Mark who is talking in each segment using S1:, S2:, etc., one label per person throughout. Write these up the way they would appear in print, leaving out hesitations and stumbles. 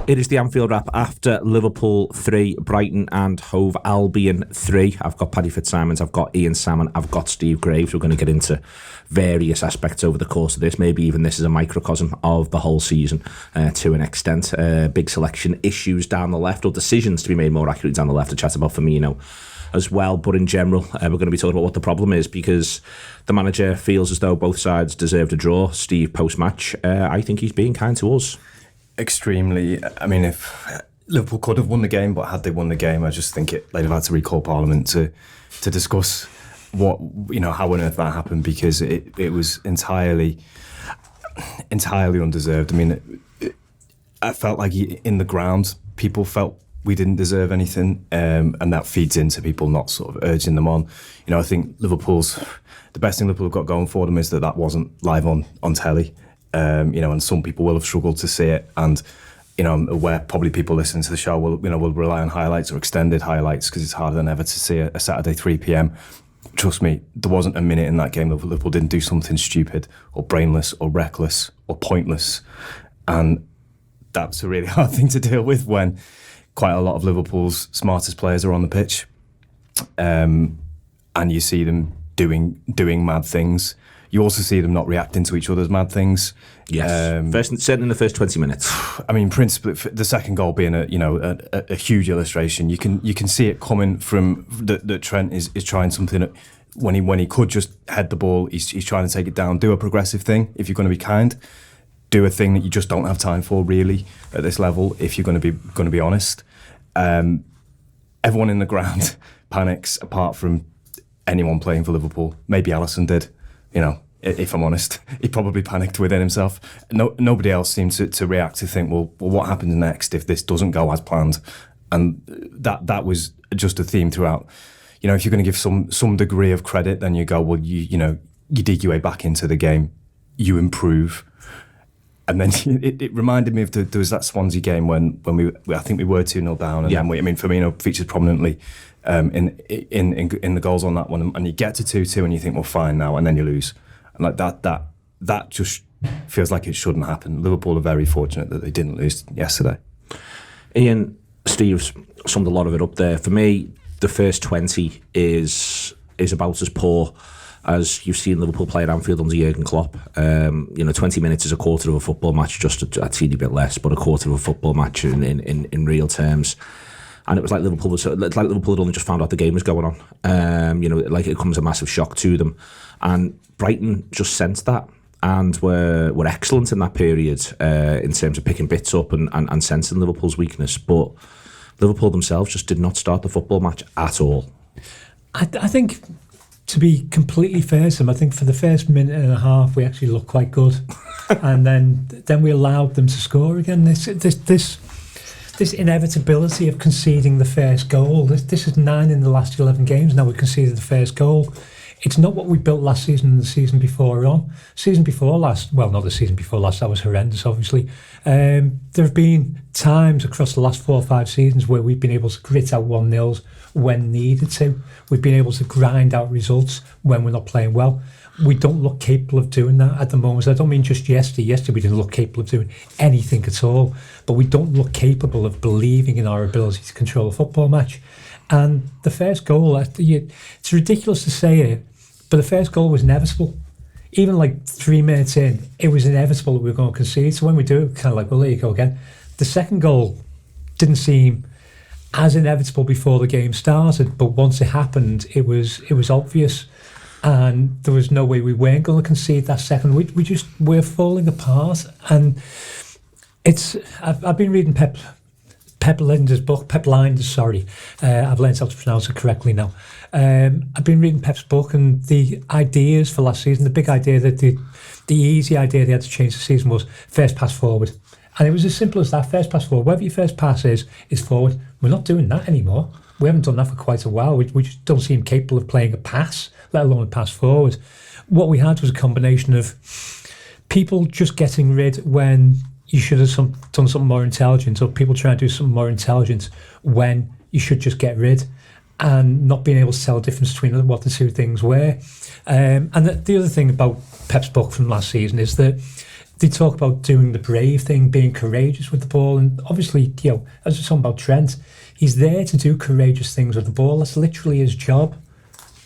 S1: It is the Anfield Wrap after Liverpool 3, Brighton and Hove Albion 3. I've got Paddy Fitzsimons, I've got Ian Salmon, I've got Steve Graves. We're going to get into various aspects over the course of this. Maybe even this is a microcosm of the whole season to an extent. Big selection issues down the left, or decisions to be made more accurately down the left, to chat about Firmino as well. But in general, we're going to be talking about what the problem is, because the manager feels as though both sides deserved a draw. Steve, post-match, I think he's being kind to us.
S2: Extremely. I mean, if Liverpool could have won the game, but had they won the game, I just think they'd have had to recall Parliament to discuss what, how on earth that happened, because it was entirely undeserved. I mean, I felt like in the ground, people felt we didn't deserve anything, and that feeds into people not sort of urging them on. I think the best thing Liverpool have got going for them is that wasn't live on telly. And some people will have struggled to see it, and I'm aware probably people listening to the show will rely on highlights or extended highlights, because it's harder than ever to see a Saturday 3 p.m. Trust me, there wasn't a minute in that game that Liverpool didn't do something stupid or brainless or reckless or pointless, and that's a really hard thing to deal with when quite a lot of Liverpool's smartest players are on the pitch, and you see them doing mad things. You also see them not reacting to each other's mad things.
S1: Yes, certainly in the first 20 minutes.
S2: I mean, principally, the second goal being a huge illustration. You can see it coming from that Trent is trying something when he could just head the ball. He's trying to take it down, do a progressive thing. If you're going to be kind, do a thing that you just don't have time for really at this level. If you're going to be honest, everyone in the ground panics apart from anyone playing for Liverpool. Maybe Alisson did. If I'm honest, he probably panicked within himself. Nobody else seemed to react, to think, well, what happens next if this doesn't go as planned? And that was just a theme throughout. If you're going to give some degree of credit, then you go, well, you dig your way back into the game, you improve. And then it reminded me of there was that Swansea game when I think we were 2-0 down, and then Firmino featured prominently in the goals on that one, and you get to 2-2 and you think, well, fine now, and then you lose. And like that just feels like it shouldn't happen. Liverpool are very fortunate that they didn't lose yesterday.
S1: Ian, Steve's summed a lot of it up there. For me, the first 20 is about as poor as you've seen Liverpool play at Anfield under Jurgen Klopp. 20 minutes is a quarter of a football match, just a teeny bit less, but a quarter of a football match in real terms. And it was like Liverpool had only just found out the game was going on. Like it comes a massive shock to them. And Brighton just sensed that and were excellent in that period in terms of picking bits up and sensing Liverpool's weakness. But Liverpool themselves just did not start the football match at all.
S3: I think, to be completely fair to them, I think for the first minute and a half we actually looked quite good, and then we allowed them to score again. This inevitability of conceding the first goal. This is 9 in the last 11 games now we've conceded the first goal. It's not what we built last season and the season before on. The season before last, that was horrendous, obviously. There have been times across the last 4 or 5 seasons where we've been able to grit out 1-0s when needed to. We've been able to grind out results when we're not playing well. We don't look capable of doing that at the moment. I don't mean just yesterday. Yesterday we didn't look capable of doing anything at all. But we don't look capable of believing in our ability to control a football match. And the first goal, it's ridiculous to say it, but the first goal was inevitable. Even like 3 minutes in, it was inevitable that we were going to concede. So when we do it, kind of like, well, there you go again. The second goal didn't seem as inevitable before the game started, but once it happened, it was obvious. And there was no way we weren't going to concede that second. We're falling apart. And I've been reading Pep Linder's book, Pep Linders, sorry. I've learned how to pronounce it correctly now. I've been reading Pep's book, and the ideas for last season, the big idea that the easy idea they had to change the season was first pass forward. And it was as simple as that, first pass forward. Wherever your first pass is forward. We're not doing that anymore. We haven't done that for quite a while. We just don't seem capable of playing a pass, let alone a pass forward. What we had was a combination of people just getting rid when you should have done something more intelligent, or people trying to do something more intelligent when you should just get rid, and not being able to tell the difference between what the two things were. And the other thing about Pep's book from last season is that they talk about doing the brave thing, being courageous with the ball, and obviously, as we're talking about Trent, he's there to do courageous things with the ball. That's literally his job,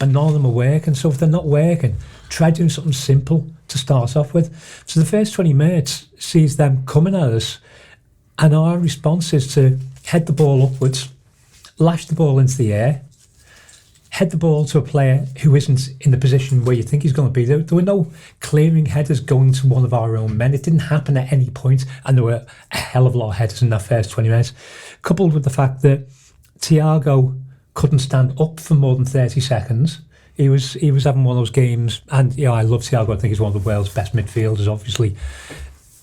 S3: and none of them are working. So if they're not working, try doing something simple to start off with. So the first 20 minutes sees them coming at us, and our response is to head the ball upwards, lash the ball into the air, head the ball to a player who isn't in the position where you think he's going to be. There were no clearing headers going to one of our own men. It didn't happen at any point, and there were a hell of a lot of headers in that first 20 minutes, coupled with the fact that Thiago couldn't stand up for more than 30 seconds. He was having one of those games, and I love Thiago. I think he's one of the world's best midfielders, obviously.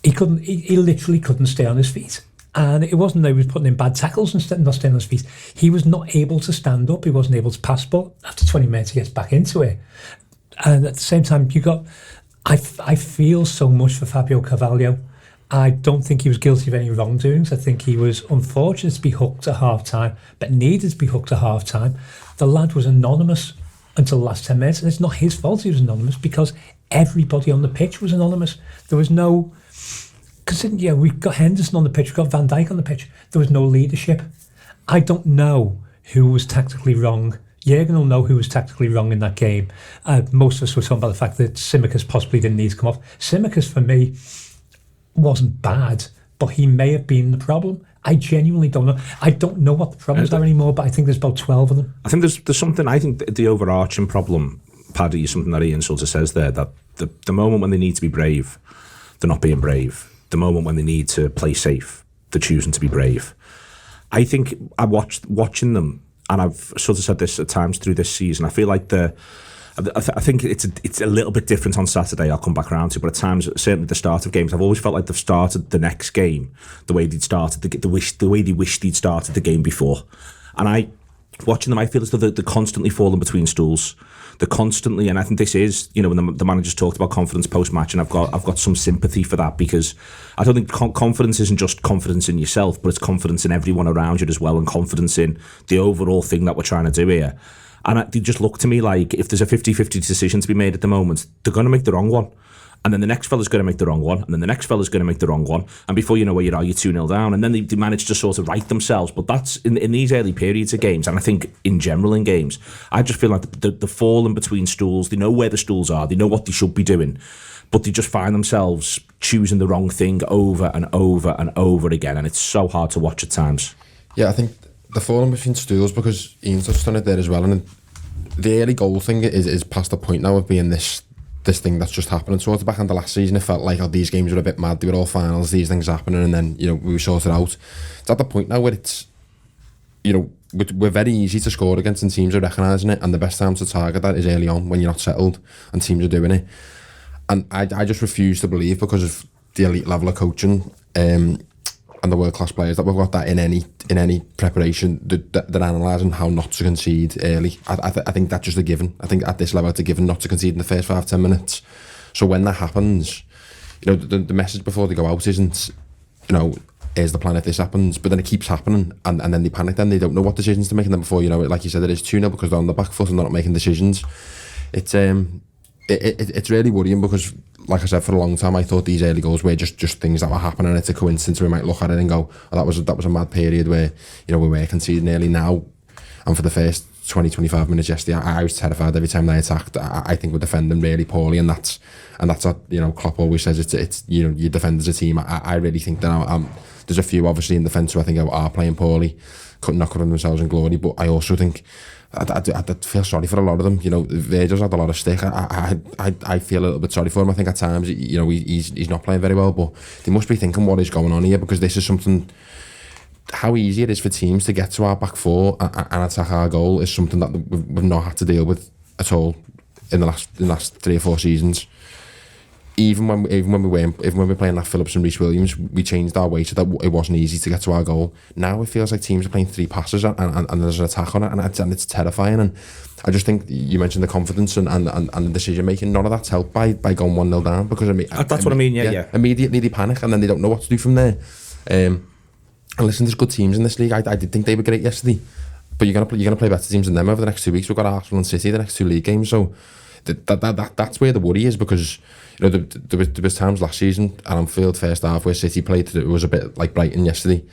S3: He literally couldn't stay on his feet. And it wasn't that he was putting in bad tackles and not staying on his feet. He was not able to stand up. He wasn't able to pass ball. After 20 minutes, he gets back into it. And at the same time, I feel so much for Fabio Carvalho. I don't think he was guilty of any wrongdoings. I think he was unfortunate to be hooked at half-time, but needed to be hooked at half-time. The lad was anonymous until the last 10 minutes, and it's not his fault he was anonymous, because everybody on the pitch was anonymous. There was no... Considering, we've got Henderson on the pitch, we've got Van Dijk on the pitch. There was no leadership. I don't know who was tactically wrong. Jurgen will know who was tactically wrong in that game. Most of us were talking about the fact that Tsimikas possibly didn't need to come off. Tsimikas, for me, wasn't bad, but he may have been the problem. I genuinely don't know. I don't know what the problems are anymore, but I think there's about 12 of them.
S1: I think there's something, I think the overarching problem, Paddy, is something that Ian sort of says there, that the moment when they need to be brave, they're not being brave. The moment when they need to play safe, they're choosing to be brave. I think watching them, and I've sort of said this at times through this season, I feel like I think it's a little bit different on Saturday. I'll come back around to it, but at times, certainly at the start of games, I've always felt like they've started the next game the way they'd started the way they wished they'd started the game before. And watching them, I feel as though they're constantly falling between stools. They're constantly, and I think this is, when the manager's talked about confidence post-match, and I've got some sympathy for that, because I don't think confidence isn't just confidence in yourself, but it's confidence in everyone around you as well, and confidence in the overall thing that we're trying to do here. And they just look to me like, if there's a 50-50 decision to be made at the moment, they're going to make the wrong one. And then the next fella's going to make the wrong one, and then the next fella's going to make the wrong one, and before you know where you are, you're 2-0 down, and then they manage to sort of right themselves. But that's in these early periods of games, and I think in general in games, I just feel like they're falling between stools. They know where the stools are, they know what they should be doing, but they just find themselves choosing the wrong thing over and over and over again, and it's so hard to watch at times.
S4: Yeah, I think they're falling between stools because Ian touched on it there as well, and the early goal thing is past the point now of being this thing that's just happening. Towards the back end of last season, it felt like these games were a bit mad. They were all finals, these things happening, and then we were sorted out. It's at the point now where it's we're very easy to score against, and teams are recognising it, and the best time to target that is early on when you're not settled and teams are doing it. And I just refuse to believe, because of the elite level of coaching and the world-class players, that we've got that in any preparation, they're analysing how not to concede early. I think that's just a given. I think at this level it's a given not to concede in the first 5-10 minutes. So when that happens, the message before they go out isn't, here's the plan if this happens, but then it keeps happening, and then they panic, then they don't know what decisions to make, and then before like you said, it is 2-0 because they're on the back foot and they're not making decisions. It's really worrying, because like I said, for a long time I thought these early goals were just things that were happening, and it's a coincidence. We might look at it and go, that was a mad period where we were conceding early. Now, and for the first 20-25 minutes yesterday, I was terrified every time they attacked. I think we're defending really poorly, and that's what Klopp always says, it's you defend as a team. I really think that there's a few obviously in defence who I think are playing poorly, not cutting themselves in glory, but I also think I feel sorry for a lot of them. Virgil's had a lot of stick. I feel a little bit sorry for him. I think at times, he's not playing very well, but they must be thinking, what is going on here? Because this is something, how easy it is for teams to get to our back four and attack our goal is something that we've not had to deal with at all in the last 3 or 4 seasons. Even when we're playing that Phillips and Reece Williams, we changed our way so that it wasn't easy to get to our goal. Now it feels like teams are playing 3 passes and there's an attack on it, and it's terrifying. And I just think you mentioned the confidence and the decision making. None of that's helped by going 1-0 down, because
S1: that's what I mean. Yeah.
S4: Immediately they panic, and then they don't know what to do from there. And listen, there's good teams in this league. I did think they were great yesterday, but you're gonna play better teams than them over the next 2 weeks. We've got Arsenal and City the next 2 league games, so that's where the worry is, because You know, there was times last season at Anfield first half where City played. It was a bit like Brighton yesterday.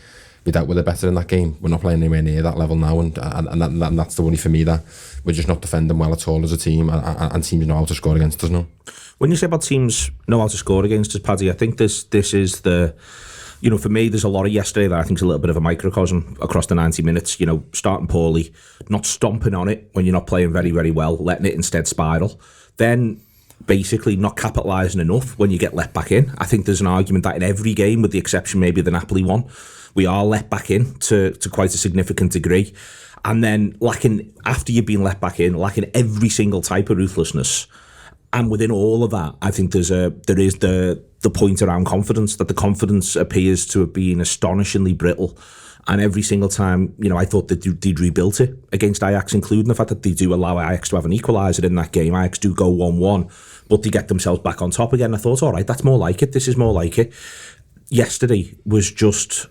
S4: We dealt with it better in that game. We're not playing anywhere near that level now, and that's the worry for me, that we're just not defending well at all as a team, and teams know how to score against us now.
S1: When you say about teams know how to score against us, Paddy, I think this is the, you know, for me, there's a lot of yesterday that I think is a little bit of a microcosm across the 90 minutes. You know, starting poorly, not stomping on it when you're not playing very, very well, letting it instead spiral. Then basically not capitalising enough when you get let back in. I think there's an argument that in every game, with the exception maybe of the Napoli one, we are let back in to quite a significant degree. And then lacking, after you've been let back in, lacking every single type of ruthlessness. And within all of that, I think there is the point around confidence, that the confidence appears to have been astonishingly brittle. And every single time, you know, I thought that they'd rebuilt it against Ajax, including the fact that they do allow Ajax to have an equaliser in that game. Ajax do go 1-1, but they get themselves back on top again. I thought, all right, that's more like it. This is more like it. Yesterday was just...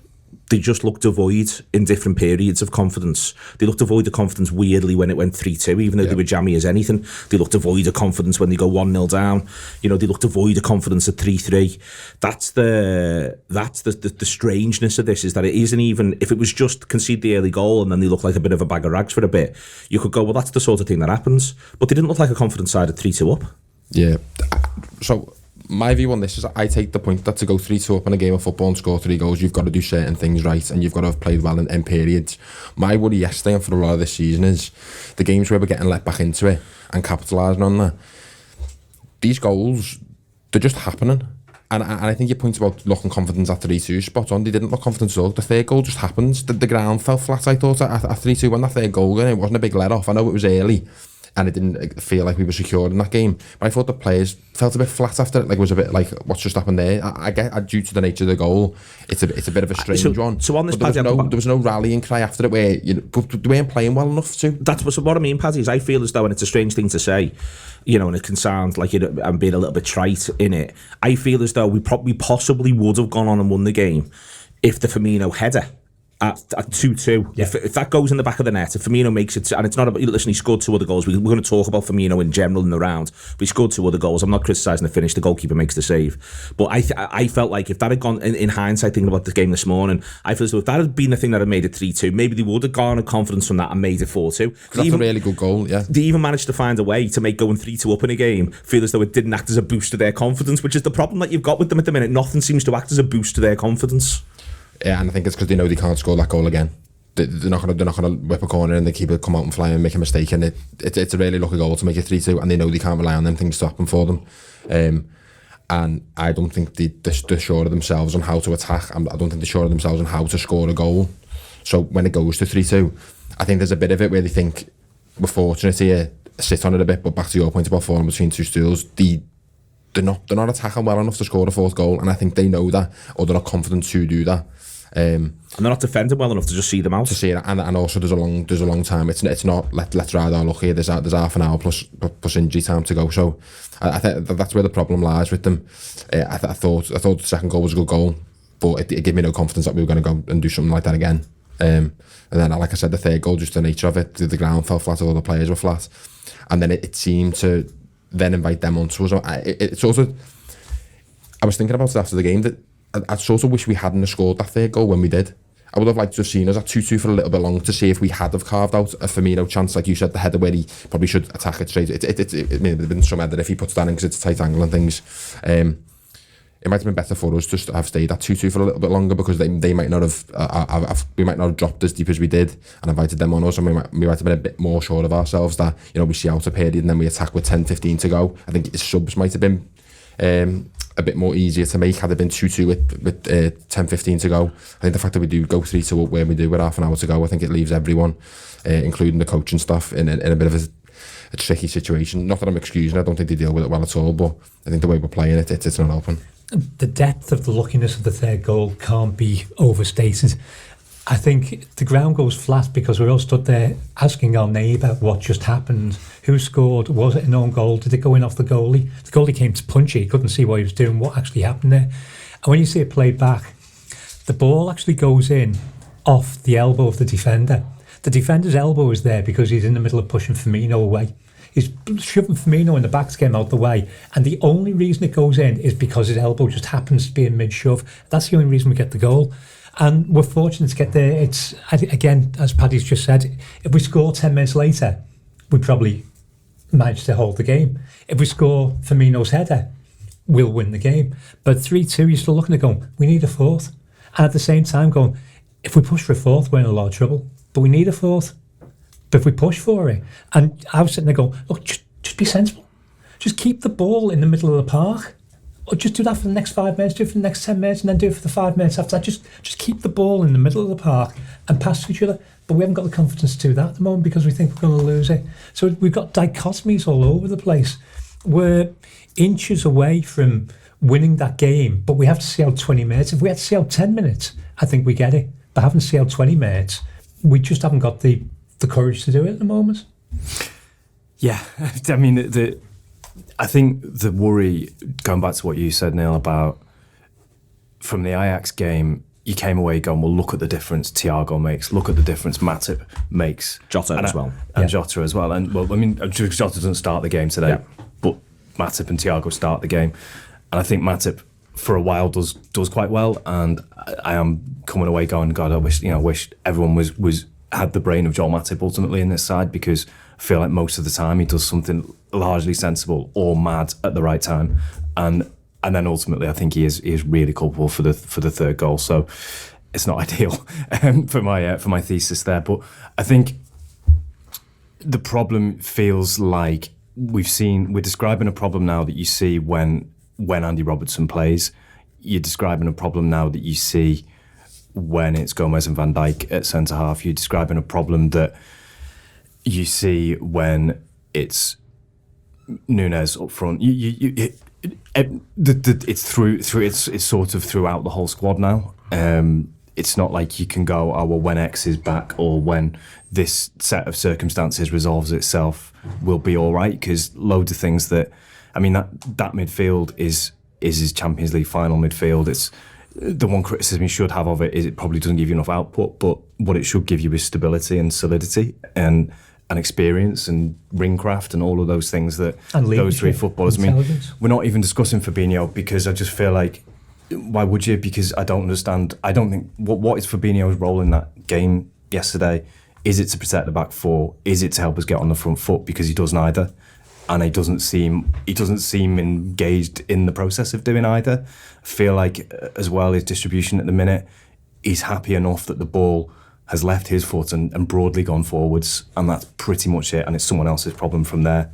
S1: They just looked devoid in different periods of confidence. They looked devoid of confidence weirdly when it went 3-2, even though they were jammy as anything. They looked devoid of confidence when they go 1-0 down. You know, they looked devoid of confidence at 3-3. That's the strangeness of this, is that it isn't even, if it was just concede the early goal and then they look like a bit of a bag of rags for a bit, you could go, well, that's the sort of thing that happens. But they didn't look like a confident side at 3-2 up.
S4: Yeah. So my view on this is, I take the point that to go 3-2 up in a game of football and score 3 goals, you've got to do certain things right, and you've got to have played well in periods. My worry yesterday and for a lot of this season is the games where we're getting let back into it and capitalising on that. These goals, they're just happening. And I think your point about looking confident at 3-2 spot on. They didn't look confident at all. The third goal just happens. The ground fell flat, I thought, at 3-2 when that third goal went in. It wasn't a big let-off. I know it was early, and it didn't feel like we were secure in that game. But I thought the players felt a bit flat after it. Like, it was a bit like, what's just happened there? I get, due to the nature of the goal, it's a bit of a strange one.
S1: So on this,
S4: Paddy, there was no rallying cry after it where they weren't playing well enough to.
S1: That's what I mean, Paddy, is I feel as though, and it's a strange thing to say, you know, and it can sound like I'm being a little bit trite in it, I feel as though we possibly would have gone on and won the game if the Firmino header at 2-2, if that goes in the back of the net, if Firmino makes it, and it's not about, listen, he scored 2 other goals, we're going to talk about Firmino in general in the round, but he scored 2 other goals. I'm not criticising the finish, the goalkeeper makes the save, but I felt like if that had gone, in hindsight, thinking about the game this morning, I feel as though if that had been the thing that had made it 3-2, maybe they would have garnered confidence from that and made it 4-2.
S4: That's a really good goal, yeah.
S1: They even managed to find a way to make going 3-2 up in a game feel as though it didn't act as a boost to their confidence, which is the problem that you've got with them at the minute. Nothing seems to act as a boost to their confidence.
S4: Yeah, and I think it's because they know they can't score that goal again. They're not gonna whip a corner and the keeper come out and fly and make a mistake, and it's a really lucky goal to make it 3-2, and they know they can't rely on them things to happen for them. And I don't think they're sure of themselves on how to attack. I don't think they're sure of themselves on how to score a goal. So when it goes to 3-2, I think there's a bit of it where they think we're fortunate here, sit on it a bit. But back to your point about falling between 2 stools, they're not attacking well enough to score a 4th goal, and I think they know that, or they're not confident to do that.
S1: And they're not defending well enough to just see them out.
S4: To see it, and also there's a long time. It's not let's ride our luck here. There's half an hour plus injury time to go. So I think that's where the problem lies with them. I thought the 2nd goal was a good goal, but it gave me no confidence that we were going to go and do something like that again. And then, like I said, the 3rd goal, just the nature of it, the ground fell flat, all the players were flat, and then it seemed to then invite them onto us. It's also, I was thinking about it after the game that I sort of wish we hadn't scored that 3rd goal when we did. I would have liked to have seen us at 2-2 for a little bit longer to see if we had have carved out a Firmino chance, like you said, the header where he probably should attack it straight. It may have been some header if he puts that in because it's a tight angle and things. It might have been better for us just to have stayed at 2-2 for a little bit longer, because they might not have we might not have dropped as deep as we did and invited them on us, and we might have been a bit more sure of ourselves that, you know, we see out a period and then we attack with 10-15 to go. I think his subs might have been a bit more easier to make had it been 2-2 with 10-15 to go. I think the fact that we do go 3-2 up where we do with half an hour to go, I think it leaves everyone, including the coaching staff, in a bit of a tricky situation. Not that I'm excusing, I don't think they deal with it well at all, but I think the way we're playing it, it's not open.
S3: The depth of the luckiness of the 3rd goal can't be overstated. I think the ground goes flat because we're all stood there asking our neighbour what just happened. Who scored? Was it an own goal? Did it go in off the goalie? The goalie came to punch it. He couldn't see what he was doing, what actually happened there. And when you see it played back, the ball actually goes in off the elbow of the defender. The defender's elbow is there because he's in the middle of pushing Firmino away. He's shoving Firmino in the back to get him out the way, and the only reason it goes in is because his elbow just happens to be in mid-shove. That's the only reason we get the goal. And we're fortunate to get there. It's, again, as Paddy's just said, if we score 10 minutes later, we probably manage to hold the game. If we score Firmino's header, we'll win the game. But 3-2, you're still looking at going, we need a fourth. And at the same time going, if we push for a fourth, we're in a lot of trouble. But we need a fourth. But if we push for it, and I was sitting there going, look, just be sensible. Just keep the ball in the middle of the park. Or just do that for the next 5 minutes, do it for the next 10 minutes, and then do it for the 5 minutes after that. Just keep the ball in the middle of the park and pass to each other. But we haven't got the confidence to do that at the moment because we think we're going to lose it. So we've got dichotomies all over the place. We're inches away from winning that game, but we have to see out 20 minutes. If we had to see out 10 minutes, I think we get it. But having to see out 20 minutes, we just haven't got the courage to do it at the moment.
S2: Yeah, I mean, I think the worry, going back to what you said, Neil, about from the Ajax game, you came away going, well, look at the difference Thiago makes, look at the difference Matip makes.
S1: Jota as well.
S2: And Jota as well. And, well, I mean, Jota doesn't start the game today, but Matip and Thiago start the game. And I think Matip, for a while, does quite well. And I am coming away going, God, I wish everyone had the brain of Joel Matip ultimately in this side, because I feel like most of the time he does something largely sensible or mad at the right time, and then ultimately I think he is really culpable for the third goal. So it's not ideal for my thesis there. But I think the problem feels like we're describing a problem now that you see when Andy Robertson plays. You're describing a problem now that you see when it's Gomez and Van Dijk at centre half. You're describing a problem that you see when it's Nunes up front. It's sort of throughout the whole squad now. It's not like you can go, oh well, when X is back or when this set of circumstances resolves itself, we'll be all right. Because loads of things that midfield is his Champions League final midfield. It's the one criticism you should have of it is it probably doesn't give you enough output, but what it should give you is stability and solidity and experience and ringcraft and all of those things that those three footballers. I mean, we're not even discussing Fabinho because I just feel like, why would you? Because I don't understand. I don't think what is Fabinho's role in that game yesterday? Is it to protect the back four? Is it to help us get on the front foot? Because he does neither, and he doesn't seem engaged in the process of doing either. I feel like as well his distribution at the minute, he's happy enough that the ball has left his foot and broadly gone forwards, and that's pretty much it, and it's someone else's problem from there.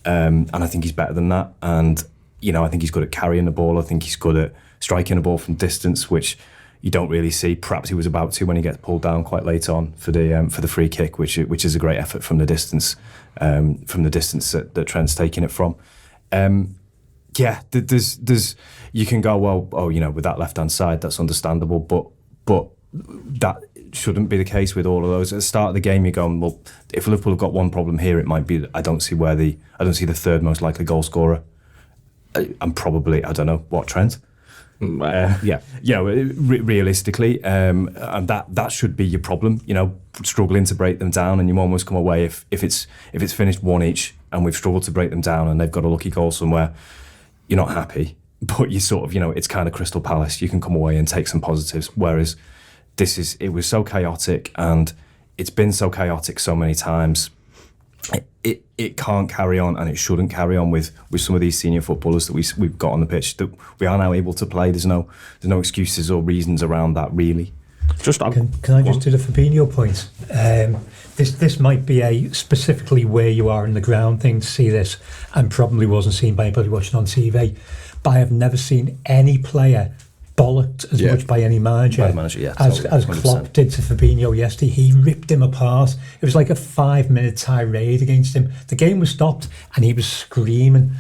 S2: And I think he's better than that. And I think he's good at carrying the ball. I think he's good at striking a ball from distance, which you don't really see. Perhaps he was about to when he gets pulled down quite late on for the free kick, which is a great effort from the distance, that Trent's taking it from. There's you can go, well, with that left hand side, that's understandable, but that shouldn't be the case with all of those. At the start of the game, you're going, well, if Liverpool have got one problem here, it might be that I don't see the third most likely goal scorer. And probably, I don't know, Trent? Realistically, and that should be your problem. Struggling to break them down, and you almost come away if it's finished 1-1 and we've struggled to break them down, and they've got a lucky goal somewhere, you're not happy. But you sort of, it's kind of Crystal Palace. You can come away and take some positives. Whereas it was so chaotic, and it's been so chaotic so many times. It can't carry on, and it shouldn't carry on with some of these senior footballers that we've got on the pitch that we are now able to play. There's no excuses or reasons around that, really.
S3: Can I just do the Fabinho point? This might be a specifically where you are in the ground thing to see this, and probably wasn't seen by anybody watching on TV. But I have never seen any player bollocked as much by any manager, as Klopp did to Fabinho yesterday. He ripped him apart. It was like a 5-minute tirade against him. The game was stopped and he was screaming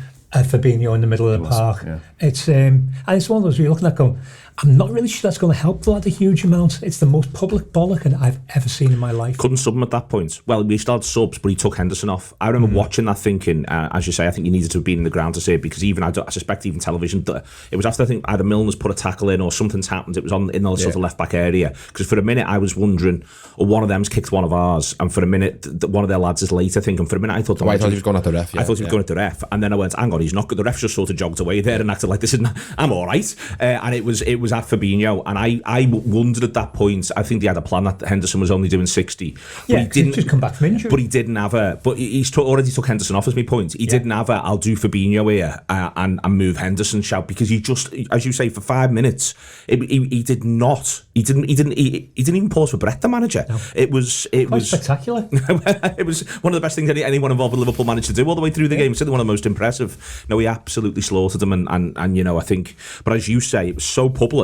S3: Fabinho in the middle of the park.
S2: Yeah.
S3: It's and it's one of those where you're looking at going, I'm not really sure that's going to help the lad a huge amount. It's the most public bollocking I've ever seen in my life.
S1: Couldn't sub him at that point. Well, we still had subs, but he took Henderson off. I remember watching that thinking, as you say, I think you needed to have been in the ground to see it, because even I suspect even television, it was after I think either Milner's put a tackle in or something's happened. It was in the sort of left back area, because for a minute I was wondering, one of them's kicked one of ours, and for a minute one of their lads is late, I think, and for a minute I thought
S4: I thought he was going at the ref.
S1: I thought he was going at the ref, and then I went, hang on, he's not good. The ref just sort of jogged away there and acted like this isn't. I'm all right, and it was at Fabinho. And I wondered at that point, I think they had a plan that Henderson was only doing 60.
S3: But he didn't just come back from injury.
S1: But he didn't have a. But he's already took Henderson off as my point. He didn't have a, I'll do Fabinho here and move Henderson shout, because he just, as you say, for 5 minutes, he did not. He didn't even pause for breath, the manager. No. It was
S3: spectacular.
S1: It was one of the best things anyone involved with Liverpool managed to do all the way through the game. It's certainly one of the most impressive. No, he absolutely slaughtered them, and I think, but as you say, it was so public.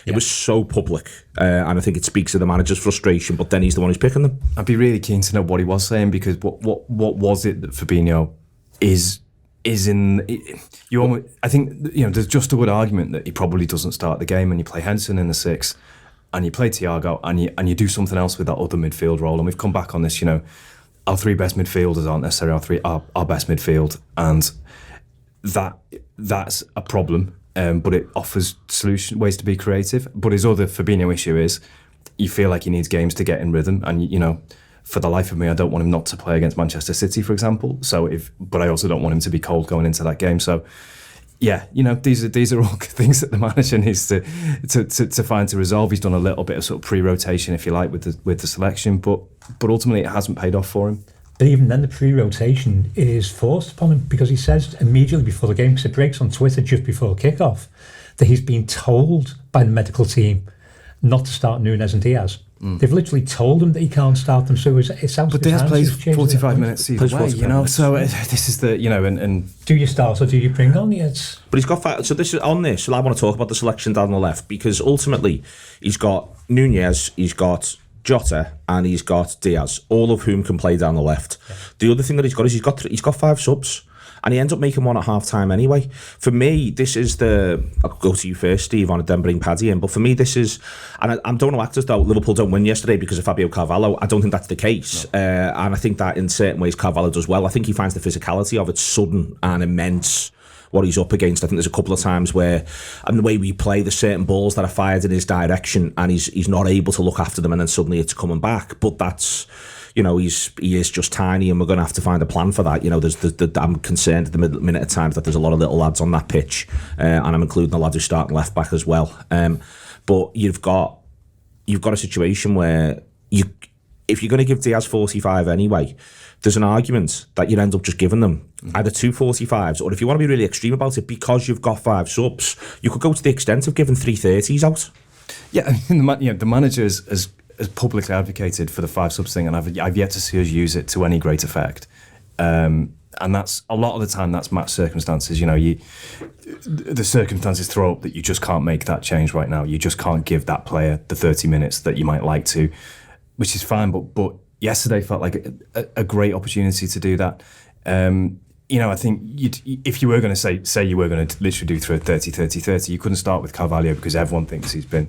S1: It was so public, and I think it speaks to the manager's frustration. But then he's the one who's picking them.
S2: I'd be really keen to know what he was saying, because what was it that Fabinho is in? You almost, I think, there's just a good argument that he probably doesn't start the game, and you play Henderson in the 6, and you play Thiago, and you do something else with that other midfield role. And we've come back on this. Our 3 best midfielders aren't necessarily our best midfield, and that's a problem. But it offers ways to be creative. But his other Fabinho issue is, you feel like he needs games to get in rhythm, and for the life of me, I don't want him not to play against Manchester City, for example. But I also don't want him to be cold going into that game. So, yeah, these are all things that the manager needs to find to resolve. He's done a little bit of sort of pre-rotation, if you like, with the selection, but ultimately it hasn't paid off for him.
S3: But even then, the pre-rotation is forced upon him, because he says immediately before the game, because it breaks on Twitter just before kick-off, that he's been told by the medical team not to start Núñez and Diaz. They've literally told him that he can't start them, so it sounds.
S2: But Diaz plays 45 minutes either way, So this is the and
S3: do you start or do you bring on? Yes,
S1: but he's got 5. So this is on this. So I want to talk about the selection down the left, because ultimately he's got Núñez, he's got Jota, and he's got Diaz, all of whom can play down the left. Yeah. The other thing that he's got is he's got 5 subs, and he ends up making one at half time anyway. For me, this is I'll go to you first, Steve, on it, then bring Paddy in. But for me, this is, and I don't want to act as though Liverpool don't win yesterday because of Fabio Carvalho. I don't think that's the case. No. And I think that in certain ways Carvalho does well. I think he finds the physicality of it sudden and immense, what he's up against. I think there's a couple of times where, and the way we play, there's certain balls that are fired in his direction and he's not able to look after them, and then suddenly it's coming back. But that's, he is just tiny, and we're going to have to find a plan for that. I'm concerned at the minute at times that there's a lot of little lads on that pitch, and I'm including the lad who's starting left back as well. But you've got a situation where if you're going to give Diaz 45 anyway, there's an argument that you'd end up just giving them either 2 45s, or if you want to be really extreme about it, because you've got 5 subs, you could go to the extent of giving 3 30s out.
S2: Yeah, the manager has publicly advocated for the 5 subs thing, and I've yet to see us use it to any great effect. And that's a lot of the time that's match circumstances. The circumstances throw up that you just can't make that change right now. You just can't give that player the 30 minutes that you might like to, which is fine. But yesterday felt like a great opportunity to do that. I think if you were going to say you were going to literally do 30, you couldn't start with Carvalho, because everyone thinks he's been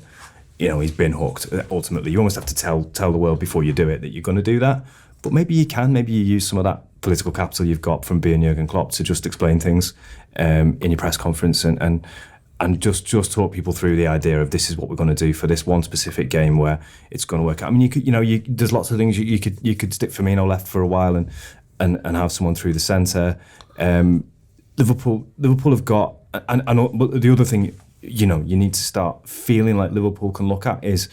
S2: hooked. Ultimately, you almost have to tell the world before you do it that you're going to do that. But maybe you can. Maybe you use some of that political capital you've got from being Jurgen Klopp to just explain things in your press conference and just talk people through the idea of, this is what we're going to do for this one specific game where it's going to work out. I mean, there's lots of things you could stick Firmino left for a while and have someone through the centre. Liverpool have got, and the other thing you need to start feeling like Liverpool can look at is,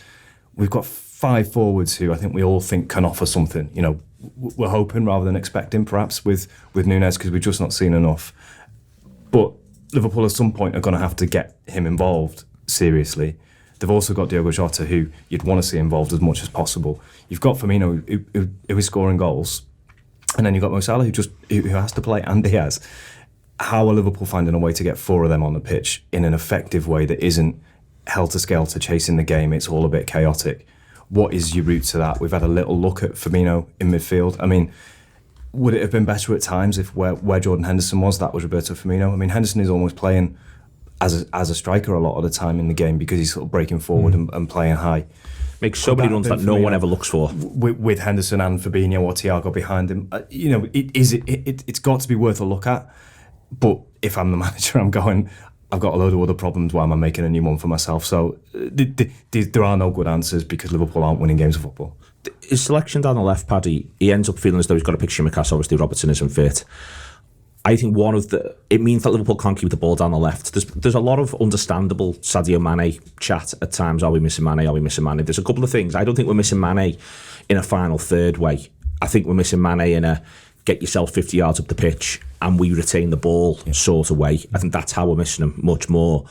S2: we've got 5 forwards who I think we all think can offer something. We're hoping rather than expecting, perhaps, with Núñez, because we've just not seen enough. But Liverpool at some point are going to have to get him involved seriously. They've also got Diogo Jota, who you'd want to see involved as much as possible. You've got Firmino, who is scoring goals, and then you've got Mo Salah, who has to play, and Diaz. How are Liverpool finding a way to get 4 of them on the pitch in an effective way that isn't helter-skelter chasing the game? It's all a bit chaotic. What is your route to that? We've had a little look at Firmino in midfield. I mean, would it have been better at times if where Jordan Henderson was, that was Roberto Firmino? I mean, Henderson is almost playing as a striker a lot of the time in the game because he's sort of breaking forward and playing high.
S1: Makes so many runs that no one ever looks for.
S2: With Henderson and Fabinho or Thiago behind him, it's got to be worth a look at. But if I'm the manager, I'm going, I've got a load of other problems. Why am I making a new one for myself? So there are no good answers because Liverpool aren't winning games of football.
S1: His selection down the left, Paddy, he ends up feeling as though he's got to pick Tsimikas. Obviously, Robertson isn't fit. I think it means that Liverpool can't keep the ball down the left. There's a lot of understandable Sadio Mane chat at times. Are we missing Mane? Are we missing Mane? There's a couple of things. I don't think we're missing Mane in a final third way. I think we're missing Mane in a get yourself 50 yards up the pitch and we retain the ball sort of way. I think that's how we're missing him much more.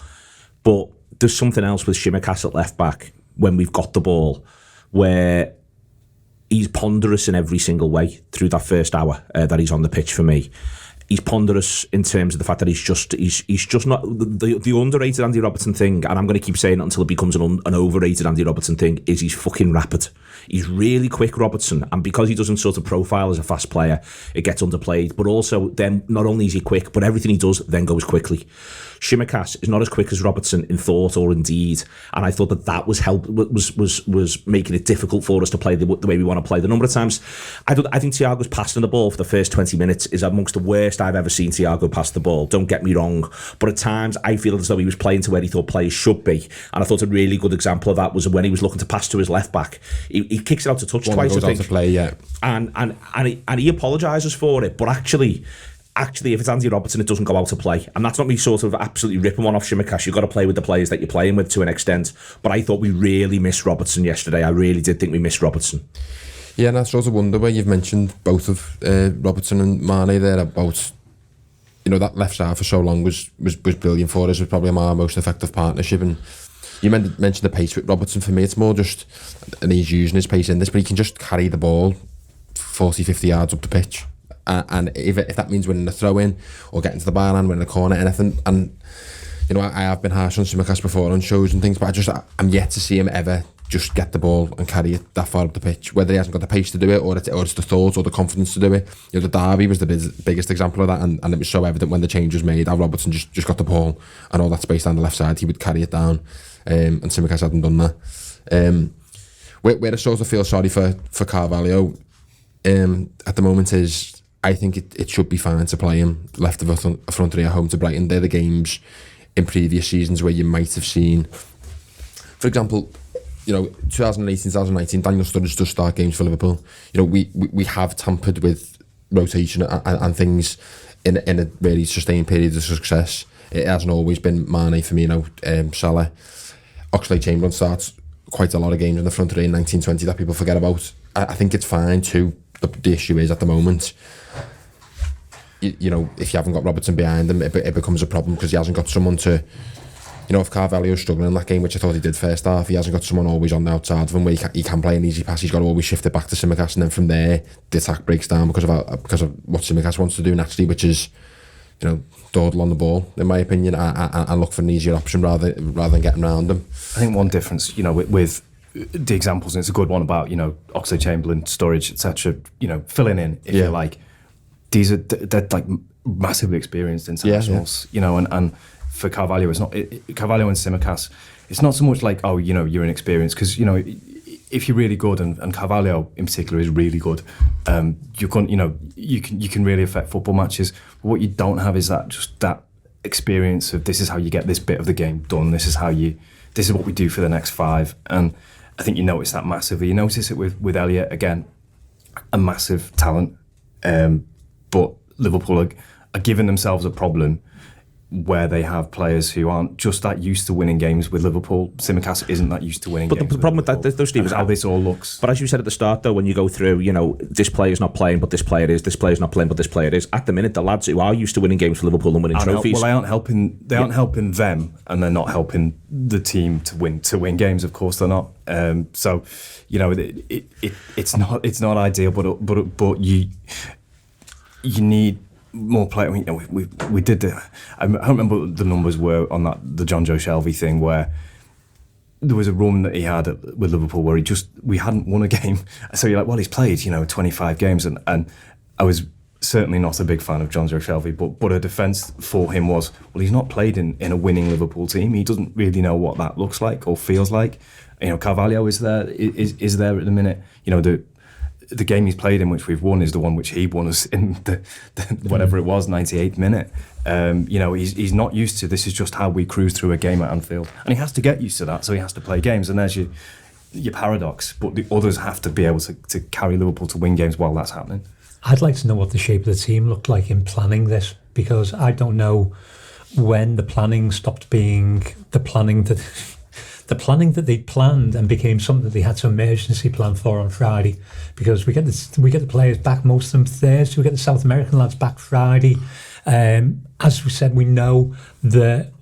S1: But there's something else with Tsimikas at left back when we've got the ball where he's ponderous in every single way through that first hour that he's on the pitch for me. He's ponderous in terms of the fact that he's just not the underrated Andy Robertson thing, and I'm going to keep saying it until it becomes an overrated Andy Robertson thing, is he's fucking rapid. He's really quick, Robertson, and because he doesn't sort of profile as a fast player, it gets underplayed. But also, then not only is he quick, but everything he does then goes quickly. Tsimikas is not as quick as Robertson in thought or in deed, and I thought that was making it difficult for us to play the way we want to play. The number of times I think Thiago's passing the ball for the first 20 minutes is amongst the worst I've ever seen Thiago pass the ball. Don't get me wrong, but at times I feel as though he was playing to where he thought players should be, and I thought a really good example of that was when he was looking to pass to his left back. He kicks it out to touch twice, I think.
S4: To play, yeah.
S1: And he apologises for it, but actually, if it's Andy Robertson, it doesn't go out to play. And that's not me sort of absolutely ripping one off Tsimikas. You've got to play with the players that you're playing with to an extent. But I thought we really missed Robertson yesterday. I really did think we missed Robertson.
S4: Yeah, and I sort of wonder where you've mentioned both of Robertson and Mane there about, that left side for so long was brilliant for us. It was probably our most effective partnership. And you mentioned the pace with Robertson. For me, it's more just, and he's using his pace in this, but he can just carry the ball 40, 50 yards up the pitch. And if that means winning the throw-in or getting to the byline, winning the corner, anything. And, I have been harsh on Tsimikas before on shows and things, but I'm yet to see him ever just get the ball and carry it that far up the pitch, whether he hasn't got the pace to do it or it's the thought or the confidence to do it. The derby was the biggest example of that, and it was so evident when the change was made how Robertson just got the ball and all that space down the left side, he would carry it down, and Tsimikas hadn't done that. Where I sort of feel sorry for Carvalho at the moment is, I think it should be fine to play him left of a front three at home to Brighton. They're the games in previous seasons where you might have seen, for example, 2018, 2019, Daniel Sturridge does start games for Liverpool. We have tampered with rotation and things in a really sustained period of success. It hasn't always been Mane, Firmino, Salah. Oxlade-Chamberlain starts quite a lot of games in the front three in 1920 that people forget about. I think it's fine too. The issue is at the moment, if you haven't got Robertson behind him, it becomes a problem because he hasn't got someone to, if Carvalho's struggling in that game, which I thought he did first half, he hasn't got someone always on the outside of him where he can play an easy pass. He's got to always shift it back to Tsimikas, and then from there the attack breaks down because of what Tsimikas wants to do naturally, which is, dawdle on the ball, in my opinion, and look for an easier option rather than getting around him.
S2: I think one difference, with the examples, and it's a good one about, Oxlade-Chamberlain, Sturridge, etc., filling in, if you like. They're like massively experienced internationals, and for Carvalho, it's not Carvalho and Tsimikas. It's not so much like, you're inexperienced, because if you're really good, and Carvalho in particular is really good, you can really affect football matches. But what you don't have is that experience of this is how you get this bit of the game done. This is what we do for the next 5. And I think you notice that massively. You notice it with Elliott again, a massive talent. But Liverpool are giving themselves a problem where they have players who aren't just that used to winning games with Liverpool. Tsimikas isn't that used to winning games.
S1: But the problem with that, though, Steve, is
S2: how this all looks.
S1: But as you said at the start, though, when you go through, this player's not playing, but this player is. This player's not playing, but this player is. At the minute, the lads who are used to winning games for Liverpool and winning trophies,
S2: they aren't helping. They aren't helping them, and they're not helping the team to win games. Of course, they're not. So, it's not ideal, but you need more players. We did the. I don't remember what the numbers were on the John Joe Shelby thing, where there was a run that he had with Liverpool where we hadn't won a game. So you're like, well, he's played 25 games, and I was certainly not a big fan of John Joe Shelby, but a defence for him was, well, he's not played in a winning Liverpool team. He doesn't really know what that looks like or feels like. Carvalho is there at the minute. The game he's played in, which we've won, is the one which he won us in the whatever it was, 98th minute. He's not used to, this is just how we cruise through a game at Anfield, and he has to get used to that. So he has to play games, and there's your paradox. But the others have to be able to carry Liverpool to win games while that's happening.
S3: I'd like to know what the shape of the team looked like in planning this, because I don't know when the planning stopped being the planning that they planned and became something that they had to emergency plan for on Friday, because we get the players back, most of them Thursday. We get the South American lads back Friday. As we said, we know that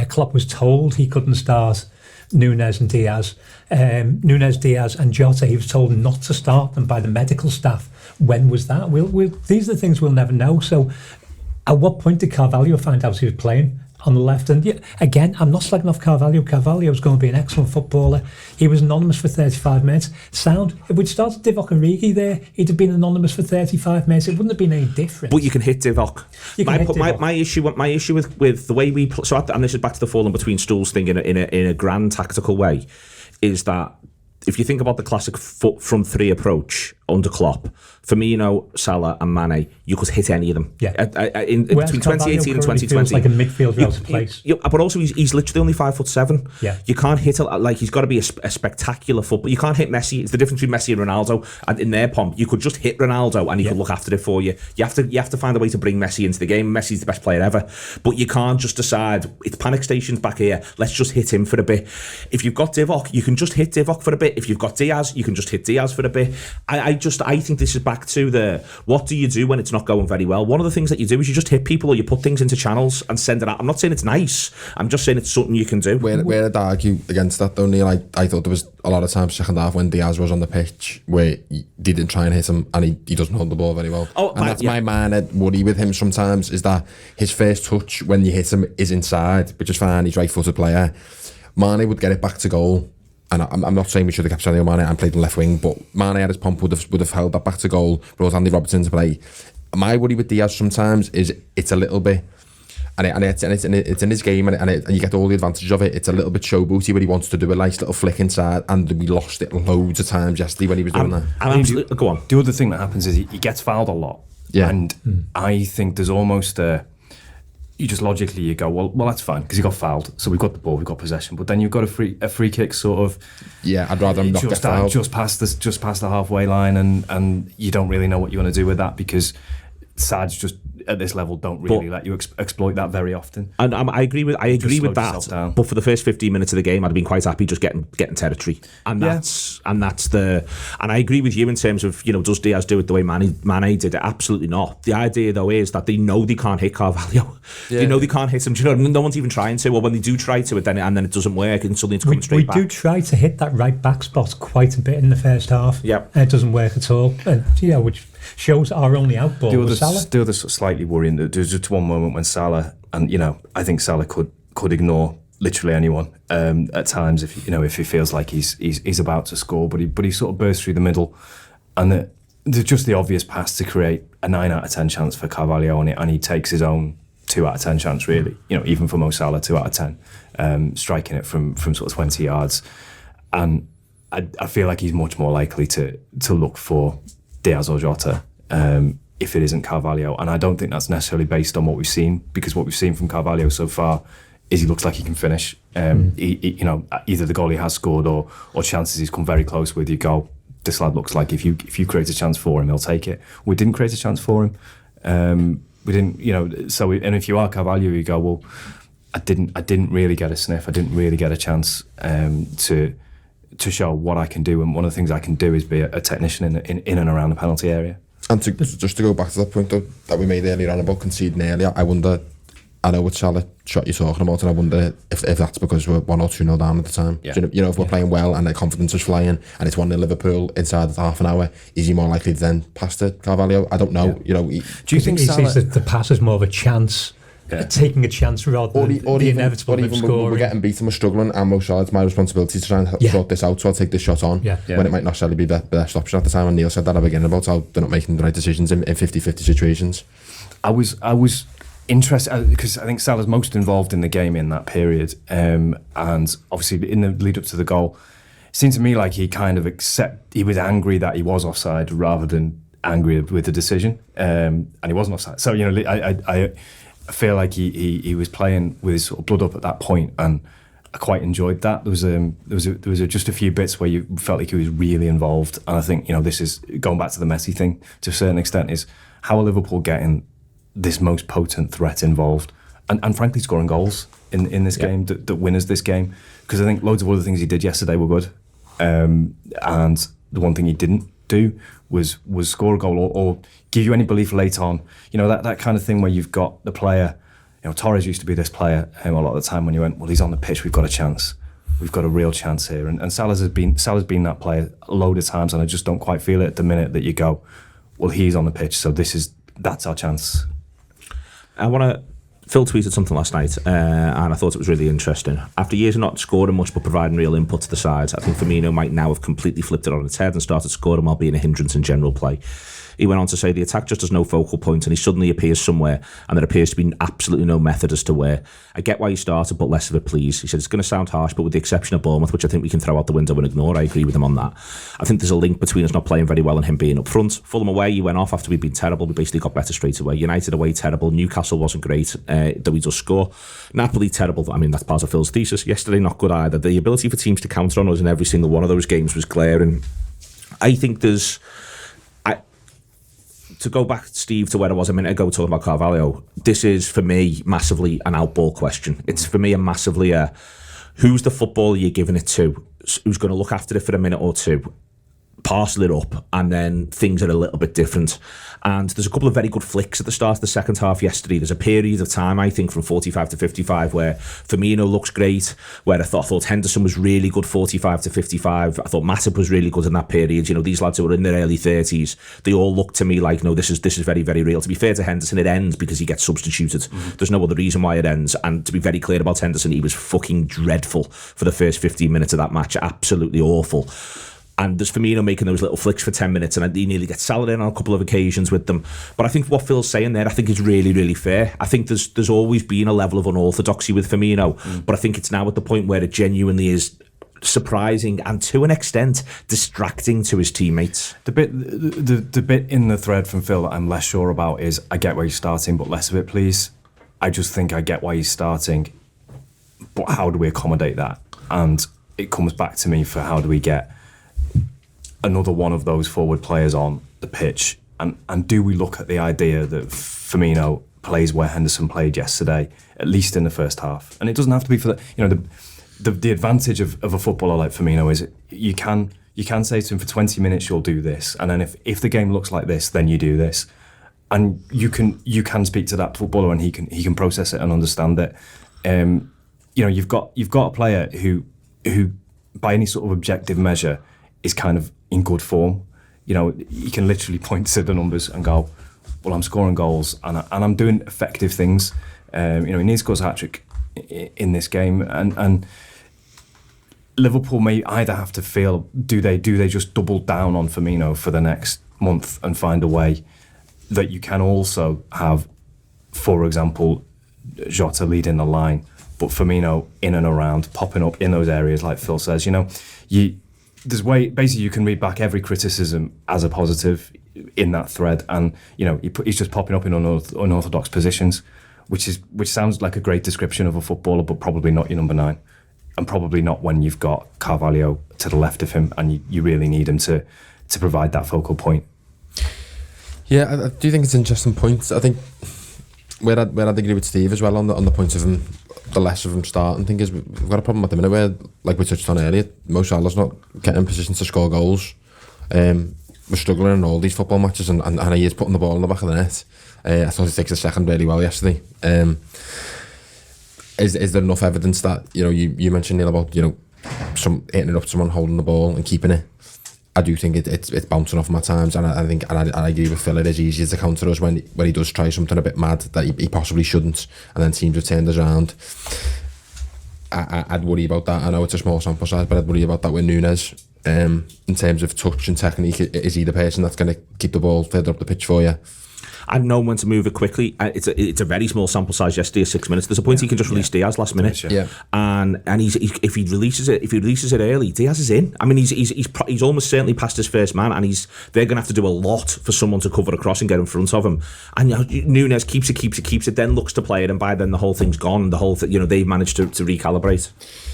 S3: Klopp was told he couldn't start Núñez and Diaz. Núñez, Diaz and Jota, he was told not to start them by the medical staff. When was that? These are the things we'll never know. So at what point did Carvalho find out he was playing on the left? And again, I'm not slagging off Carvalho. Carvalho's going to be an excellent footballer. He was anonymous for 35 minutes. If we'd started Divock Origi there, he'd have been anonymous for 35 minutes. It wouldn't have been any different.
S1: But you can hit Divock. My issue with the way we play, and this is back to the falling between stools thing in a grand tactical way, is that if you think about the classic front three approach under Klopp, Firmino, Salah and Mane, you could hit any of them.
S3: Yeah.
S1: Between 2018 and 2020.
S3: Feels like a midfielder out of place.
S1: But also he's literally only 5'7".
S3: Yeah.
S1: You can't hit he's got to be a spectacular football. You can't hit Messi. It's the difference between Messi and Ronaldo. And in their pomp, you could just hit Ronaldo and he could look after it for you. You have to find a way to bring Messi into the game. Messi's the best player ever. But you can't just decide, it's panic stations back here, let's just hit him for a bit. If you've got Divock, you can just hit Divock for a bit. If you've got Diaz, you can just hit Diaz for a bit. I think this is back to the, what do you do when it's not going very well? One of the things that you do is you just hit people, or you put things into channels and send it out. I'm not saying it's nice, I'm just saying it's something you can do.
S4: Where I'd argue against that though, Neil, I thought there was a lot of times second half when Diaz was on the pitch where they didn't try and hit him, and he doesn't hold the ball very well. And that's my minor worry with him sometimes, is that his first touch when you hit him is inside, which is fine, he's right-footed player. Mane would get it back to goal. And I'm not saying we should have kept Sadio Mane and played in left wing, but Mane at his pump would have held that back to goal, brought Andy Robertson to play. My worry with Diaz sometimes is it's a little bit, and it's in his game, and you get all the advantages of it. It's a little bit showbooty, but he wants to do a nice little flick inside, and we lost it loads of times yesterday when he was doing that.
S1: Go on.
S2: The other thing that happens is he gets fouled a lot.
S4: Yeah.
S2: And I think there's almost you just logically you go, well that's fine because he got fouled, so we've got the ball, we've got possession, but then you've got a free kick sort of.
S4: Yeah, I'd rather him not get fouled.
S2: Just past the halfway line, and you don't really know what you want to do with that, because sides just at this level don't really let you exploit that very often.
S1: And I agree with that.
S2: Down.
S1: But for the first 15 minutes of the game, I'd have been quite happy just getting territory. And that's and I agree with you in terms of, does Diaz do it the way Mane did it? Absolutely not. The idea though is that they know they can't hit Carvalho. Yeah. They know they can't hit him. Do you know, no one's even trying to. Or when they do try to, then it doesn't work, and suddenly it's coming straight back.
S3: We do try to hit that right back spot quite a bit in the first half.
S1: Yeah,
S3: and it doesn't work at all. And which shows our only outball was Salah.
S2: The other slightly worrying, there's just one moment when Salah, and I think Salah could ignore literally anyone at times if he feels like he's about to score, but he sort of bursts through the middle, and there's just the obvious pass to create a 9 out of 10 chance for Carvalho, and he takes his own 2 out of 10 chance really. Even for Mo Salah, 2 out of 10, striking it from sort of 20 yards, and I feel like he's much more likely to look for Diaz or Jota if it isn't Carvalho, and I don't think that's necessarily based on what we've seen, because what we've seen from Carvalho so far is he looks like he can finish. Either the goal he has scored or chances he's come very close with. You go, this lad looks like if you create a chance for him, he'll take it. We didn't create a chance for him. We didn't, so and if you are Carvalho, you go, well, I didn't really get a sniff. I didn't really get a chance to show what I can do, and one of the things I can do is be a technician in and around the penalty area. And
S4: just to go back to that point though, that we made earlier on about conceding earlier, I know what Salah shot you're talking about, and I wonder if that's because we're 1 or 2-0 down at the time. Yeah. If we're playing well and the confidence is flying and it's 1-0 Liverpool inside half an hour, is he more likely to then pass to Carvalho? I don't know.
S2: Yeah. Do you think
S3: he
S2: Salah...
S3: sees the pass as more of a chance taking a chance rather than the inevitable of scoring.
S4: We're getting beaten, we're struggling, and Mo Salah, it's my responsibility to try and sort this out, so I'll take this shot on when it might not necessarily be the best option at the time. And Neil said that at the beginning about how they're not making the right decisions in 50-50 situations.
S2: I was interested because I think Salah's most involved in the game in that period, and obviously in the lead up to the goal, it seemed to me like he kind of he was angry that he was offside rather than angry with the decision, and he wasn't offside. So I feel like he was playing with his sort of blood up at that point, and I quite enjoyed that. There was just a few bits where you felt like he was really involved, and I think this is going back to the Messi thing to a certain extent. Is how are Liverpool getting this most potent threat involved, and frankly scoring goals in this game that win us this game, because I think loads of other things he did yesterday were good, and the one thing he didn't do was score a goal or give you any belief late on. That kind of thing where you've got the player. Torres used to be this player a lot of the time when you went, well, he's on the pitch, we've got a chance, we've got a real chance here, and Salah's been that player a load of times, and I just don't quite feel it at the minute that you go, well, he's on the pitch, so that's our chance.
S1: Phil tweeted something last night, and I thought it was really interesting. After years of not scoring much but providing real input to the sides, I think Firmino might now have completely flipped it on its head and started scoring while being a hindrance in general play. He went on to say the attack just has no focal point, and he suddenly appears somewhere, and there appears to be absolutely no method as to where. I get why he started, but less of it, please. He said it's going to sound harsh, but with the exception of Bournemouth, which I think we can throw out the window and ignore, I agree with him on that. I think there's a link between us not playing very well and him being up front. Fulham away, he went off after we'd been terrible. We basically got better straight away. United away, terrible. Newcastle wasn't great, though he does score. Napoli, terrible. I mean, that's part of Phil's thesis. Yesterday, not good either. The ability for teams to counter on us in every single one of those games was glaring. I think to go back, Steve, to where I was a minute ago talking about Carvalho, this is, for me, massively an outball question. It's, for me, massively who's the footballer you're giving it to, who's going to look after it for a minute or two, parcel it up, and then things are a little bit different. And there's a couple of very good flicks at the start of the second half yesterday. There's a period of time, I think, from 45 to 55 where Firmino looks great, where I thought Henderson was really good 45 to 55. I thought Matip was really good in that period. These lads who were in their early 30s, they all look to me like, no, this is very, very real. To be fair to Henderson, it ends because he gets substituted. There's no other reason why it ends. And to be very clear about Henderson, he was fucking dreadful for the first 15 minutes of that match. Absolutely awful. And there's Firmino making those little flicks for 10 minutes, and he nearly gets Salah in on a couple of occasions with them. But I think what Phil's saying there, I think is really, really fair. I think there's always been a level of unorthodoxy with Firmino, but I think it's now at the point where it genuinely is surprising and, to an extent, distracting to his teammates.
S2: The bit in the thread from Phil that I'm less sure about is, I get where he's starting, but less of it, please. I just think I get why he's starting, but how do we accommodate that? And it comes back to me for how do we get another one of those forward players on the pitch, and do we look at the idea that Firmino plays where Henderson played yesterday, at least in the first half? And it doesn't have to be for the advantage of a footballer like Firmino is you can say to him, for 20 minutes you'll do this, and then if the game looks like this, then you do this, and you can speak to that footballer and he can process it and understand it. You've got a player who by any sort of objective measure is kind of in good form. You can literally point to the numbers and go, well, I'm scoring goals and I'm doing effective things. He needs to score a hat-trick in this game, and Liverpool may either have to feel, do they just double down on Firmino for the next month and find a way that you can also have, for example, Jota leading the line, but Firmino in and around, popping up in those areas, like Phil says. There's basically you can read back every criticism as a positive in that thread, and he's just popping up in unorthodox positions, which sounds like a great description of a footballer, but probably not your number 9, and probably not when you've got Carvalho to the left of him, and you really need him to provide that focal point.
S4: Yeah, I do think it's an interesting point. I think where I'd agree with Steve as well on the point of him, the less of him starting thing is we've got a problem at the minute where, like we touched on earlier, Mo Salah's not getting in position to score goals. We're struggling in all these football matches, and he is putting the ball in the back of the net. I thought he takes a second really well yesterday. Is there enough evidence that you mentioned, Neil, about some hitting it up to someone, holding the ball and keeping it? I do think it's bouncing off him at times, and I think I agree with Phil. It is easier to counter us when he does try something a bit mad that he possibly shouldn't, and then teams have turned us around. I'd worry about that. I know it's a small sample size, but I'd worry about that with Núñez. In terms of touch and technique, is he the person that's going to keep the ball further up the pitch for you?
S1: And know when to move it quickly. It's a very small sample size yesterday, 6 minutes. There's a point he can just release Diaz last minute, and he's if he releases it early, Diaz is in. I mean, he's almost certainly past his first man, and they're going to have to do a lot for someone to cover across and get in front of him. And Núñez keeps it, then looks to play it, and by then the whole thing's gone. The whole they've managed to recalibrate.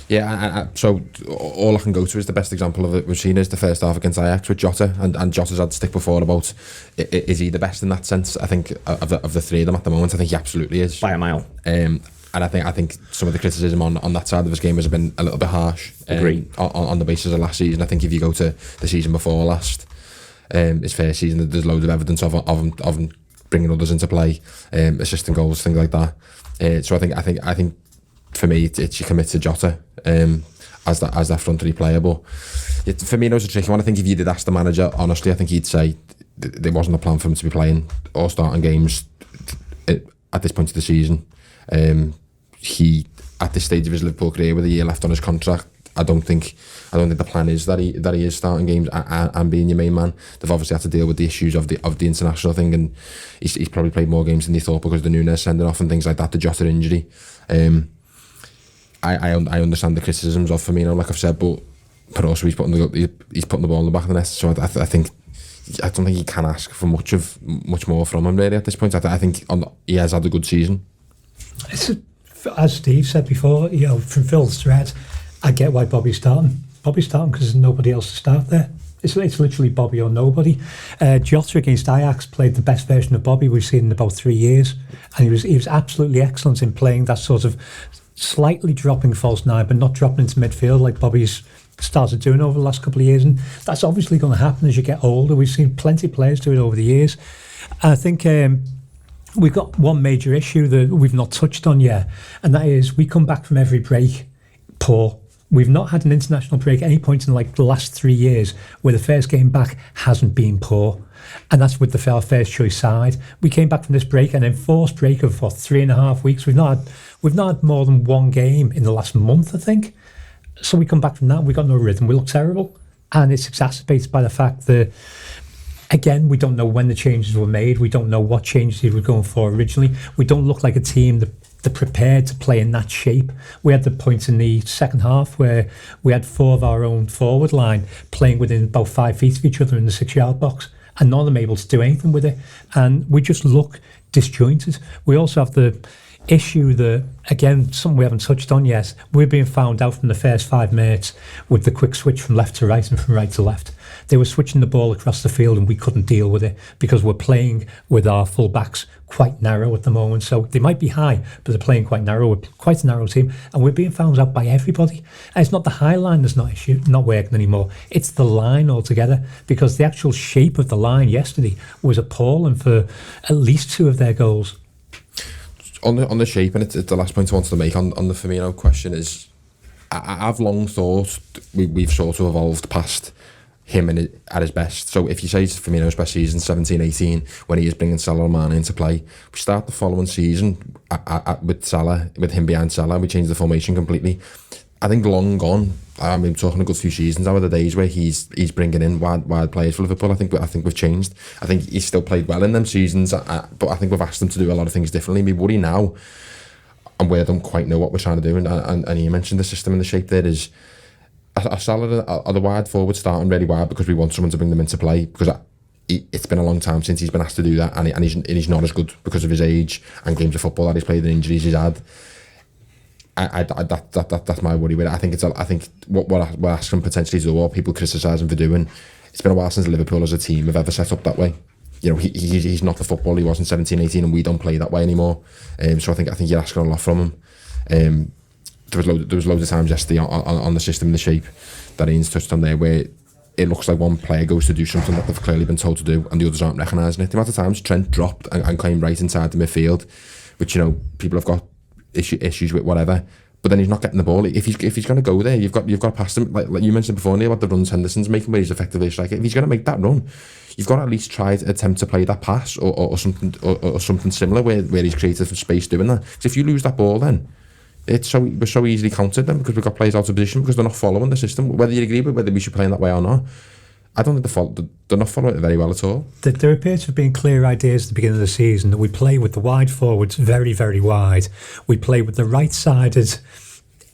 S4: Yeah, so all I can go to is the best example of it we've seen is the first half against Ajax with Jota, and Jota's had to stick before about is he the best in that sense? I think of the three of them at the moment, I think he absolutely is
S1: by a mile.
S4: And I think some of the criticism on that side of his game has been a little bit harsh. On the basis of last season. I think if you go to the season before last, his first season, there's loads of evidence of him bringing others into play, assisting goals, things like that. So I think. For me, it's you commit to Jota as that front three player. But for me, it was a tricky one. I think if you did ask the manager, honestly, I think he'd say there wasn't a plan for him to be playing or starting games at this point of the season. He, at this stage of his Liverpool career, with a year left on his contract, I don't think the plan is that he is starting games and being your main man. They've obviously had to deal with the issues of the international thing, and he's probably played more games than he thought because of the Núñez sending off and things like that, the Jota injury. I understand the criticisms of Firmino, like I've said, but also he's putting the ball in the back of the net. So I don't think you can ask for much more from him really at this point. I think he has had a good season.
S3: As Steve said before, from Phil's thread, I get why Bobby's starting. Bobby's starting because there's nobody else to start there. It's literally Bobby or nobody. Jota against Ajax played the best version of Bobby we've seen in about 3 years, and he was absolutely excellent in playing that sort of slightly dropping false nine, but not dropping into midfield like Bobby's started doing over the last couple of years. And that's obviously going to happen as you get older. We've seen plenty of players do it over the years. And I think we've got one major issue that we've not touched on yet, and that is we come back from every break poor. We've not had an international break at any point in like the last 3 years where the first game back hasn't been poor. And that's with our first choice side. We came back from this break, an enforced break of 3.5 weeks. We've not had more than one game in the last month, I think. So we come back from that, we got no rhythm, we look terrible. And it's exacerbated by the fact that, again, we don't know when the changes were made. We don't know what changes he was going for originally. We don't look like a team that prepared to play in that shape. We had the points in the second half where we had 4 of our own forward line playing within about 5 feet of each other in the 6-yard box, and none of them able to do anything with it. And we just look disjointed. We also have the issue that, again, something we haven't touched on yet, we're being found out from the first 5 minutes with the quick switch from left to right and from right to left. They were switching the ball across the field and we couldn't deal with it because we're playing with our full-backs quite narrow at the moment. So they might be high, but they're playing quite narrow. We're quite a narrow team, and we're being found out by everybody. And it's not the high line that's not working anymore. It's the line altogether, because the actual shape of the line yesterday was appalling for at least 2 of their goals.
S4: On the shape, and it's the last point I wanted to make on the Firmino question is, I've long thought we've sort of evolved past him at his best. So if you say it's Firmino's best season, 17-18, when he is bringing Salah and Mane into play, we start the following season with Salah, with him behind Salah, we change the formation completely. I think long gone. I mean, talking a good few seasons now are the days where he's bringing in wide players for Liverpool. I think we've changed. I think he's still played well in them seasons, but I think we've asked him to do a lot of things differently. My worry now, and where I don't quite know what we're trying to do, and you mentioned the system and the shape there, is are Salah are the wide forward starting really wide because we want someone to bring them into play, because it's been a long time since he's been asked to do that, and he's not as good because of his age and games of football that he's played and injuries he's had. That's my worry with it. I think what we're asking potentially to do, or people criticise him for doing, it's been a while since Liverpool as a team have ever set up that way. You know, he's not the football he was in 17-18, and we don't play that way anymore. So I think you're asking a lot from him. There was loads of times yesterday on the system and the shape that Ian's touched on there, where it looks like one player goes to do something that they've clearly been told to do and the others aren't recognising it. The amount of times Trent dropped and came right inside the midfield, which, you know, people have got issues with, whatever, but then he's not getting the ball. If he's going to go there, you've got to pass him. Like you mentioned before, Neil, about the runs Henderson's making, where he's effectively a striker. If he's going to make that run, you've got to at least try to attempt to play that pass or something similar where he's created some space doing that. Because if you lose that ball, then we're so easily countered then, because we've got players out of position because they're not following the system. Whether you agree with whether we should play in that way or not, I don't think they're not following it very well at all.
S3: There appears to have been clear ideas at the beginning of the season that we play with the wide forwards very, very wide. We play with the right-sided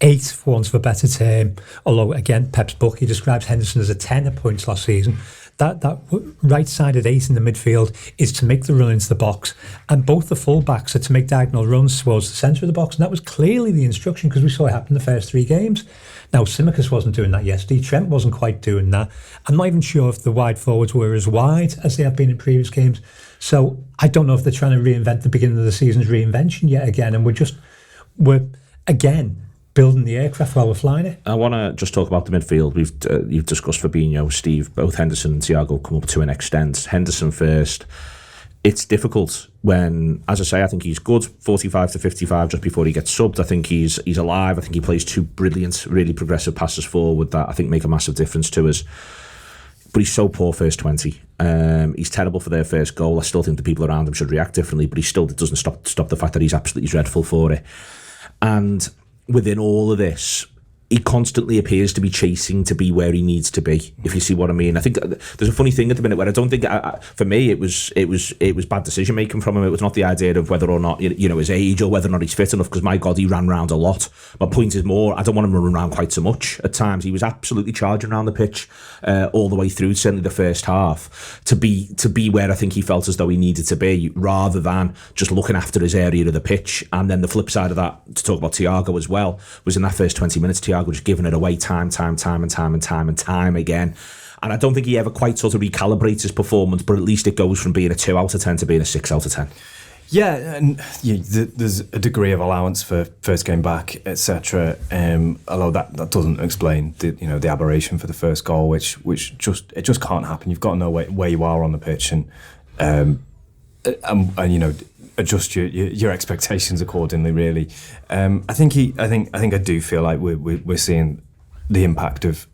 S3: 8, for want of a better term. Although, again, Pep's book, he describes Henderson as a 10 at points last season. That right-sided 8 in the midfield is to make the run into the box, and both the full-backs are to make diagonal runs towards the centre of the box, and that was clearly the instruction, because we saw it happen in the first 3 games. Now, Tsimikas wasn't doing that yesterday. Trent wasn't quite doing that. I'm not even sure if the wide forwards were as wide as they have been in previous games. So I don't know if they're trying to reinvent the beginning of the season's reinvention yet again, and we're again building the aircraft while we're flying it.
S1: I want to just talk about the midfield. You've discussed Fabinho, Steve. Both Henderson and Thiago come up to an extent. Henderson first. It's difficult when, as I say, I think he's good 45 to 55 just before he gets subbed. I think he's alive. I think he plays 2 brilliant, really progressive passes forward that I think make a massive difference to us. But he's so poor first 20. He's terrible for their first goal. I still think the people around him should react differently, but he still doesn't stop the fact that he's absolutely dreadful for it. And within all of this, he constantly appears to be chasing to be where he needs to be, if you see what I mean. I think there's a funny thing at the minute where I don't think, for me, it was bad decision making from him. It was not the idea of whether or not, his age or whether or not he's fit enough, because my God, he ran round a lot. My point is more, I don't want him running around quite so much at times. He was absolutely charging around the pitch all the way through, certainly the first half, to be where I think he felt as though he needed to be, rather than just looking after his area of the pitch. And then the flip side of that, to talk about Thiago as well, was in that first 20 minutes, Thiago just giving it away time again. And I don't think he ever quite sort of recalibrates his performance, but at least it goes from being a 2 out of 10 to being a 6 out of 10.
S2: Yeah, and there's a degree of allowance for first game back, etc. Although that doesn't explain the aberration for the first goal, which just can't happen. You've got to know where you are on the pitch and adjust your expectations accordingly. Really, I do feel like we're seeing the impact of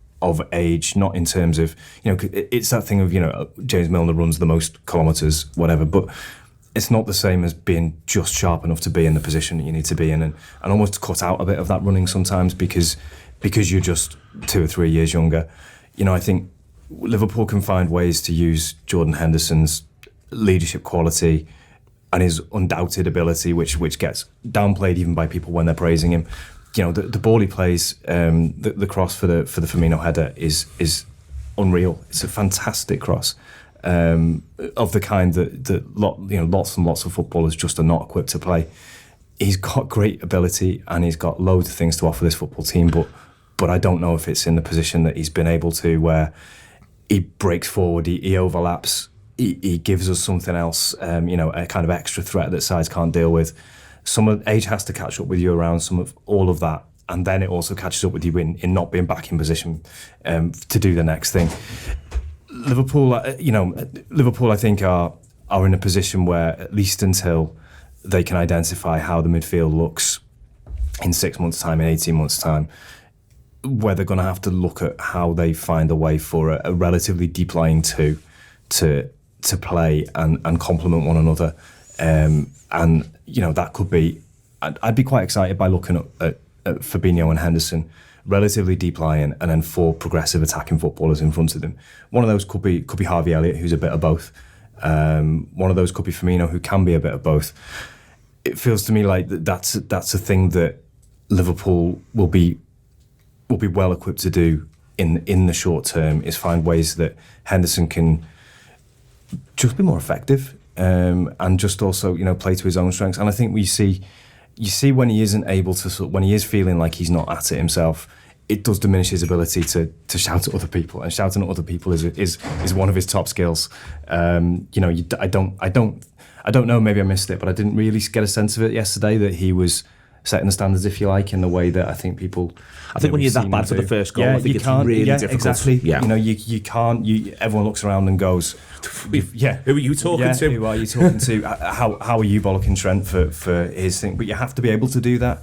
S2: age, not in terms of it's that thing of James Milner runs the most kilometres, whatever, but it's not the same as being just sharp enough to be in the position that you need to be in, and almost cut out a bit of that running sometimes because you're just 2 or 3 years younger. I think Liverpool can find ways to use Jordan Henderson's leadership quality and his undoubted ability, which gets downplayed even by people when they're praising him. The ball he plays, the cross for the Firmino header is unreal. It's a fantastic cross, of the kind that lots and lots of footballers just are not equipped to play. He's got great ability and he's got loads of things to offer this football team, but I don't know if it's in the position that he's been able to, where he breaks forward, he overlaps. He gives us something else, a kind of extra threat that sides can't deal with. Some of age has to catch up with you around some of all of that, and then it also catches up with you in not being back in position to do the next thing. Liverpool, I think are in a position where, at least until they can identify how the midfield looks in 6 months' time, in 18 months' time, where they're going to have to look at how they find a way for a relatively deep-lying two to play and complement one another, and that could be. I'd be quite excited by looking at Fabinho and Henderson, relatively deep lying, and then 4 progressive attacking footballers in front of them. One of those could be Harvey Elliott, who's a bit of both. One of those could be Firmino, who can be a bit of both. It feels to me like that's a thing that Liverpool will be well equipped to do in the short term, is find ways that Henderson can just be more effective, and just also play to his own strengths. And I think you see when he isn't able to, when he is feeling like he's not at it himself, it does diminish his ability to shout at other people, and shouting at other people is one of his top skills. I don't know, maybe I missed it, but I didn't really get a sense of it yesterday, that he was setting the standards, if you like, in the way that I think people.
S1: I think when you're that bad for the first goal, I think it's really difficult.
S2: Exactly.
S1: Yeah.
S2: You can't. Everyone looks around and goes,
S1: Who are you talking to?
S2: Who are you talking to? How are you bollocking Trent for his thing? But you have to be able to do that.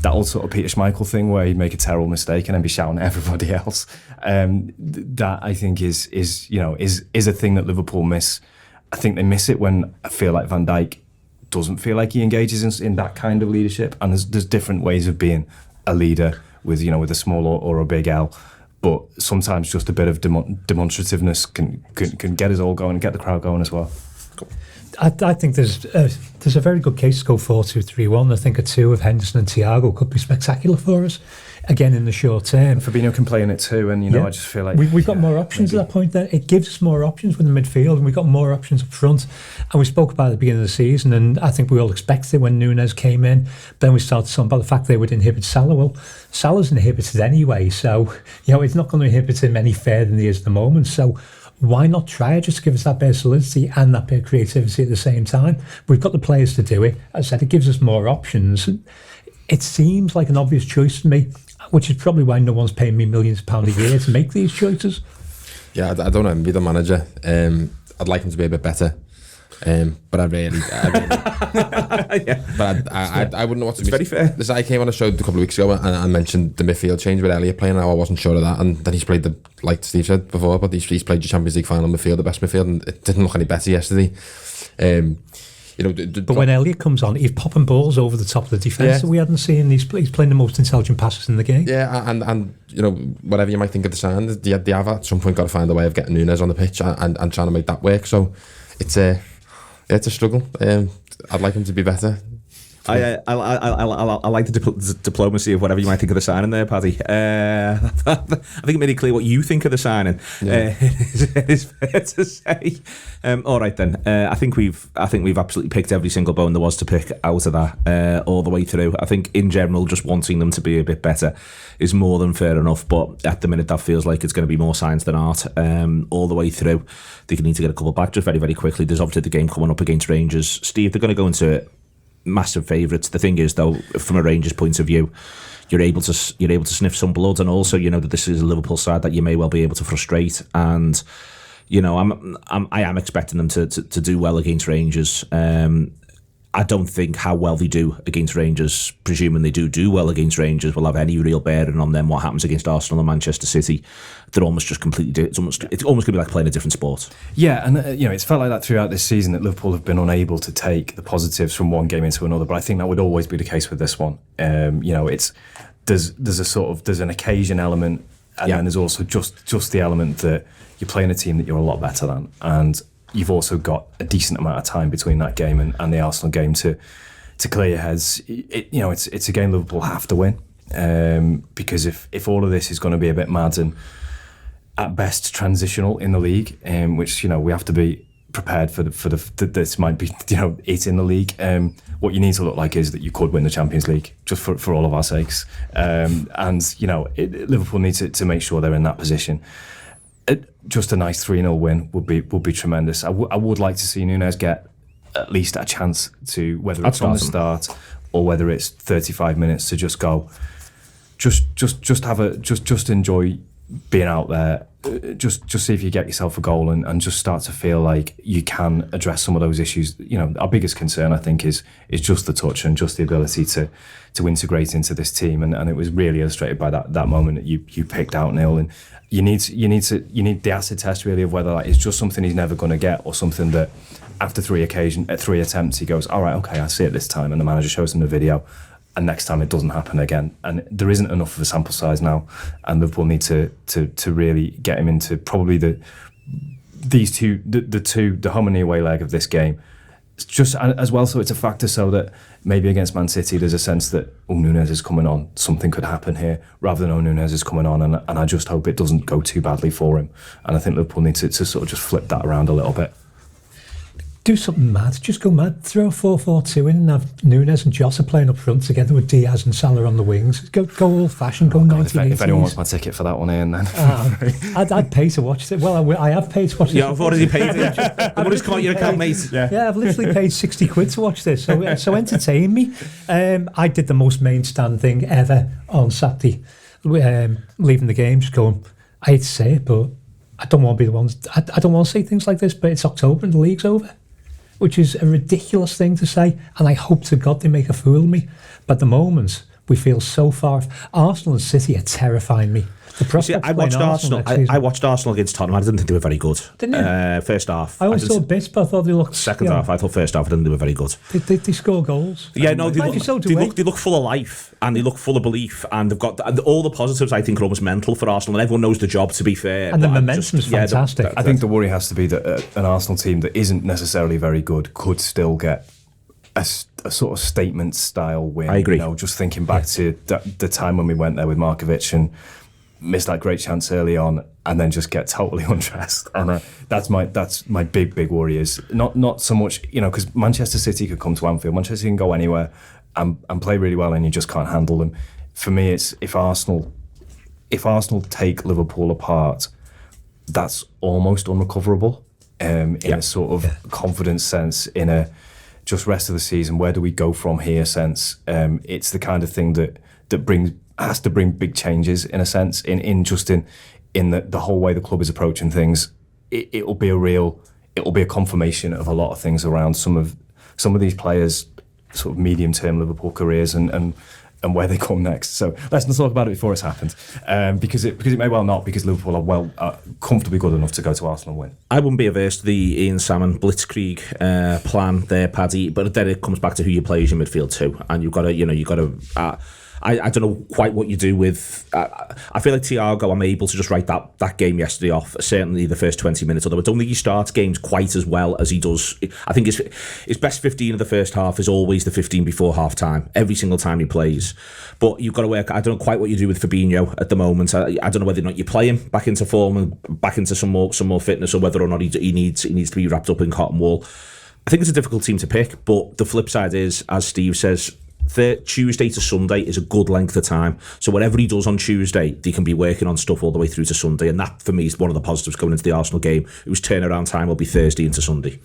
S2: that old sort of Peter Schmeichel thing where he'd make a terrible mistake and then be shouting at everybody else. That I think is a thing that Liverpool miss. I think they miss it when I feel like Van Dijk doesn't feel like he engages in that kind of leadership. And there's different ways of being a leader with a small or a big L. But sometimes just a bit of demonstrativeness can get us all going and get the crowd going as well.
S3: I think there's a very good case to go 4-2-3-1. I think a two of Henderson and Thiago could be spectacular for us. Again, in the short term.
S2: Fabinho can play in it too, and I just feel like
S3: we've got more options at that point. There, it gives us more options with the midfield, and we've got more options up front. And we spoke about it at the beginning of the season, and I think we all expected it when Núñez came in. Then we started talking about the fact they would inhibit Salah. Well, Salah's inhibited anyway, so it's not going to inhibit him any further than he is at the moment. So why not try it just to give us that bit of solidity and that bit of creativity at the same time? We've got the players to do it. As I said, it gives us more options. It seems like an obvious choice to me, which is probably why no one's paying me millions of pounds a year to make these choices.
S4: Yeah, I don't envy the manager. I'd like him to be a bit better. But I wouldn't know what to be.
S1: Very fair.
S4: This I came on a show a couple of weeks ago and I mentioned the midfield change with Elliott playing. I wasn't sure of that, and then he's played like Steve said before, but he's played the Champions League final midfield, the best midfield, and it didn't look any better yesterday.
S3: But when Elliott comes on, he's popping balls over the top of the defence that we hadn't seen. He's playing the most intelligent passes in the game.
S4: Yeah, and whatever you might think of the sign, they have at some point got to find a way of getting Núñez on the pitch and trying to make that work. So it's a struggle. I'd like him to be better.
S1: I like the diplomacy of whatever you might think of the signing there, Paddy. I think it made it clear what you think of the signing. Yeah. It is fair to say. All right then. I think we've absolutely picked every single bone there was to pick out of that all the way through. I think in general, just wanting them to be a bit better is more than fair enough. But at the minute, that feels like it's going to be more science than art all the way through. They need to get a couple back just very, very quickly. There's obviously the game coming up against Rangers. Steve, they're going to go into it. Massive favourites. The thing is, though, from a Rangers point of view, you're able to sniff some blood, and also that this is a Liverpool side that you may well be able to frustrate. And I am expecting them to do well against Rangers. I don't think how well they do against Rangers, presuming they do well against Rangers, will have any real bearing on them what happens against Arsenal and Manchester City. They're almost just completely. It's almost going to be like playing a different sport.
S2: Yeah, and it's felt like that throughout this season that Liverpool have been unable to take the positives from one game into another. But I think that would always be the case with this one. There's an occasion element, and then there's also just the element that you're playing a team that you're a lot better than, and you've also got a decent amount of time between that game and the Arsenal game to clear your heads. It's a game Liverpool have to win, because if all of this is going to be a bit mad and at best transitional in the league, which we have to be prepared for this might be it in the league. What you need to look like is that you could win the Champions League, just for all of our sakes. Liverpool need to make sure they're in that position. Just a nice 3-0 win would be tremendous. I would like to see Núñez get at least a chance to, whether it's on the start or whether it's 35 minutes, to just go, just enjoy being out there. Just see if you get yourself a goal and just start to feel like you can address some of those issues. Our biggest concern, I think, is just the touch and just the ability to integrate into this team, and it was really illustrated by that moment that you picked out, Neil. And you need the acid test really of whether that is just something he's never going to get, or something that after 3 attempts he goes, all right, okay, I see it this time, and the manager shows him the video, and next time it doesn't happen again. And there isn't enough of a sample size now, and Liverpool need to really get him into probably the home and the away leg of this game. It's just as well, so it's a factor, so that maybe against Man City there's a sense that Núñez is coming on, something could happen here, rather than Núñez is coming on, and I just hope it doesn't go too badly for him. And I think Liverpool need to sort of just flip that around a little bit.
S3: Do something mad. Just go mad. Throw a 4-4-2 in and have Núñez and Jota playing up front together with Diaz and Salah on the wings. Go old-fashioned, go 1980s.
S2: If anyone wants my ticket for that one, Ian, then...
S3: I'd pay to watch it. Well, I have paid to watch it.
S1: Yeah, I've already paid. The money's come out your account, mate.
S3: Yeah, I've literally paid 60 quid to watch this, so entertain me. I did the most main stand thing ever on Saturday, leaving the game, just going, I hate to say it, but I don't want to be the ones... I don't want to say things like this, but it's October and the league's over, which is a ridiculous thing to say, and I hope to God they make a fool of me. But at the moment, we feel so far. Arsenal and City are terrifying me. The prospect
S1: I watched Arsenal. I watched Arsenal against Tottenham. I didn't think they were very good.
S3: Didn't you?
S1: First half.
S3: I always saw bits, but I thought they looked.
S1: Second half, I thought first half, I didn't think they were very good.
S3: They score goals.
S1: Yeah, no, they look full of life and they look full of belief, and they've got all the positives. I think are almost mental for Arsenal, and everyone knows the job. To be fair,
S3: and the momentum's fantastic.
S2: I think the worry has to be that an Arsenal team that isn't necessarily very good could still get a sort of statement style win.
S1: I agree.
S2: Just thinking back to the time when we went there with Markovic and missed that great chance early on, and then just get totally undressed. And that's my big worry. Is not so much because Manchester City could come to Anfield, Manchester City can go anywhere and play really well, and you just can't handle them. For me, it's if Arsenal take Liverpool apart, that's almost unrecoverable. In a sort of confidence sense, in a just rest of the season, where do we go from here sense? It's the kind of thing that has to bring big changes in a sense in the whole way the club is approaching things. It'll be a confirmation of a lot of things around some of these players' sort of medium term Liverpool careers and where they come next. So let's not talk about it before it's happened, because it may well not, because Liverpool are comfortably good enough to go to Arsenal and win. I
S1: wouldn't be averse to the Ian Salmon blitzkrieg plan there, Paddy, but then it comes back to who you play as your midfield too, and you've got to I don't know quite what you do with. I feel like Thiago, I'm able to just write that game yesterday off. Certainly the first 20 minutes, although I don't think he starts games quite as well as he does. I think his best 15 of the first half is always the 15 before half time, every single time he plays. But you've got to work. I don't know quite what you do with Fabinho at the moment. I don't know whether or not you play him back into form and back into some more fitness, or whether or not he needs to be wrapped up in cotton wool. I think it's a difficult team to pick, but the flip side is, as Steve says, Tuesday to Sunday is a good length of time. So whatever he does on Tuesday, they can be working on stuff all the way through to Sunday. And that, for me, is one of the positives going into the Arsenal game, whose turnaround time will be Thursday into Sunday.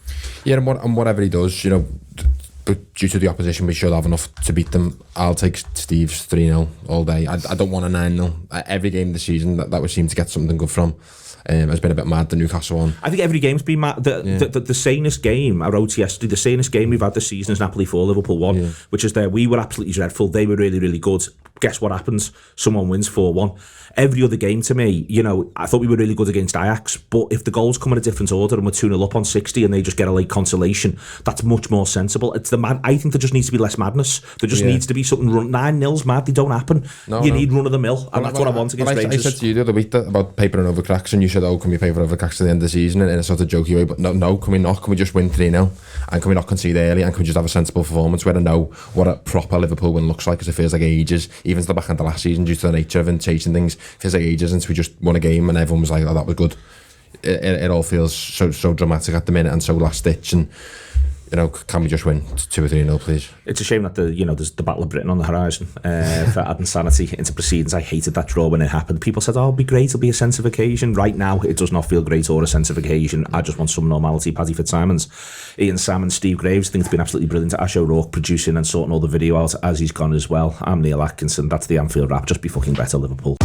S4: Yeah, and whatever he does, due to the opposition, we should have enough to beat them. I'll take Steve's 3-0 all day. I don't want a 9-0. Every game this season that we seem to get something good from. Has been a bit mad, the Newcastle one.
S1: I think every game's been mad. The sanest game, I wrote yesterday, the sanest game we've had this season is Napoli 4, Liverpool 1, which is there. We were absolutely dreadful. They were really, really good. Guess what happens? Someone wins 4-1. Every other game to me, I thought we were really good against Ajax, but if the goals come in a different order and we're 2-0 up on 60 and they just get a late consolation, that's much more sensible. I think there just needs to be less madness. There just needs to be something. 9-0's mad, they don't happen. You need run of the mill, and that's what I want against Rangers.
S4: I said to you the other week about papering over cracks, and you said, can we paper over cracks at the end of the season in a sort of jokey way? But no, can we not? Can we just win 3-0? And can we not concede early? And can we just have a sensible performance where I know what a proper Liverpool win looks like? Because it feels like ages, even to the back end of last season, due to the nature of chasing things, feels like ages since we just won a game and everyone was like, that was good. It all feels so dramatic at the minute and so last ditch, and can we just win 2 or 3-0, please?
S1: It's a shame that there's the Battle of Britain on the horizon for adding sanity into proceedings. I hated that draw when it happened. People said, it'll be great, it'll be a sense of occasion. Right now, it does not feel great or a sense of occasion. I just want some normality. Paddy Fitzsimons, Ian Salmon, Steve Graves, I think it's been absolutely brilliant. Ash O'Rourke producing and sorting all the video out as he's gone as well. I'm Neil Atkinson. That's the Anfield Wrap. Just be fucking better, Liverpool.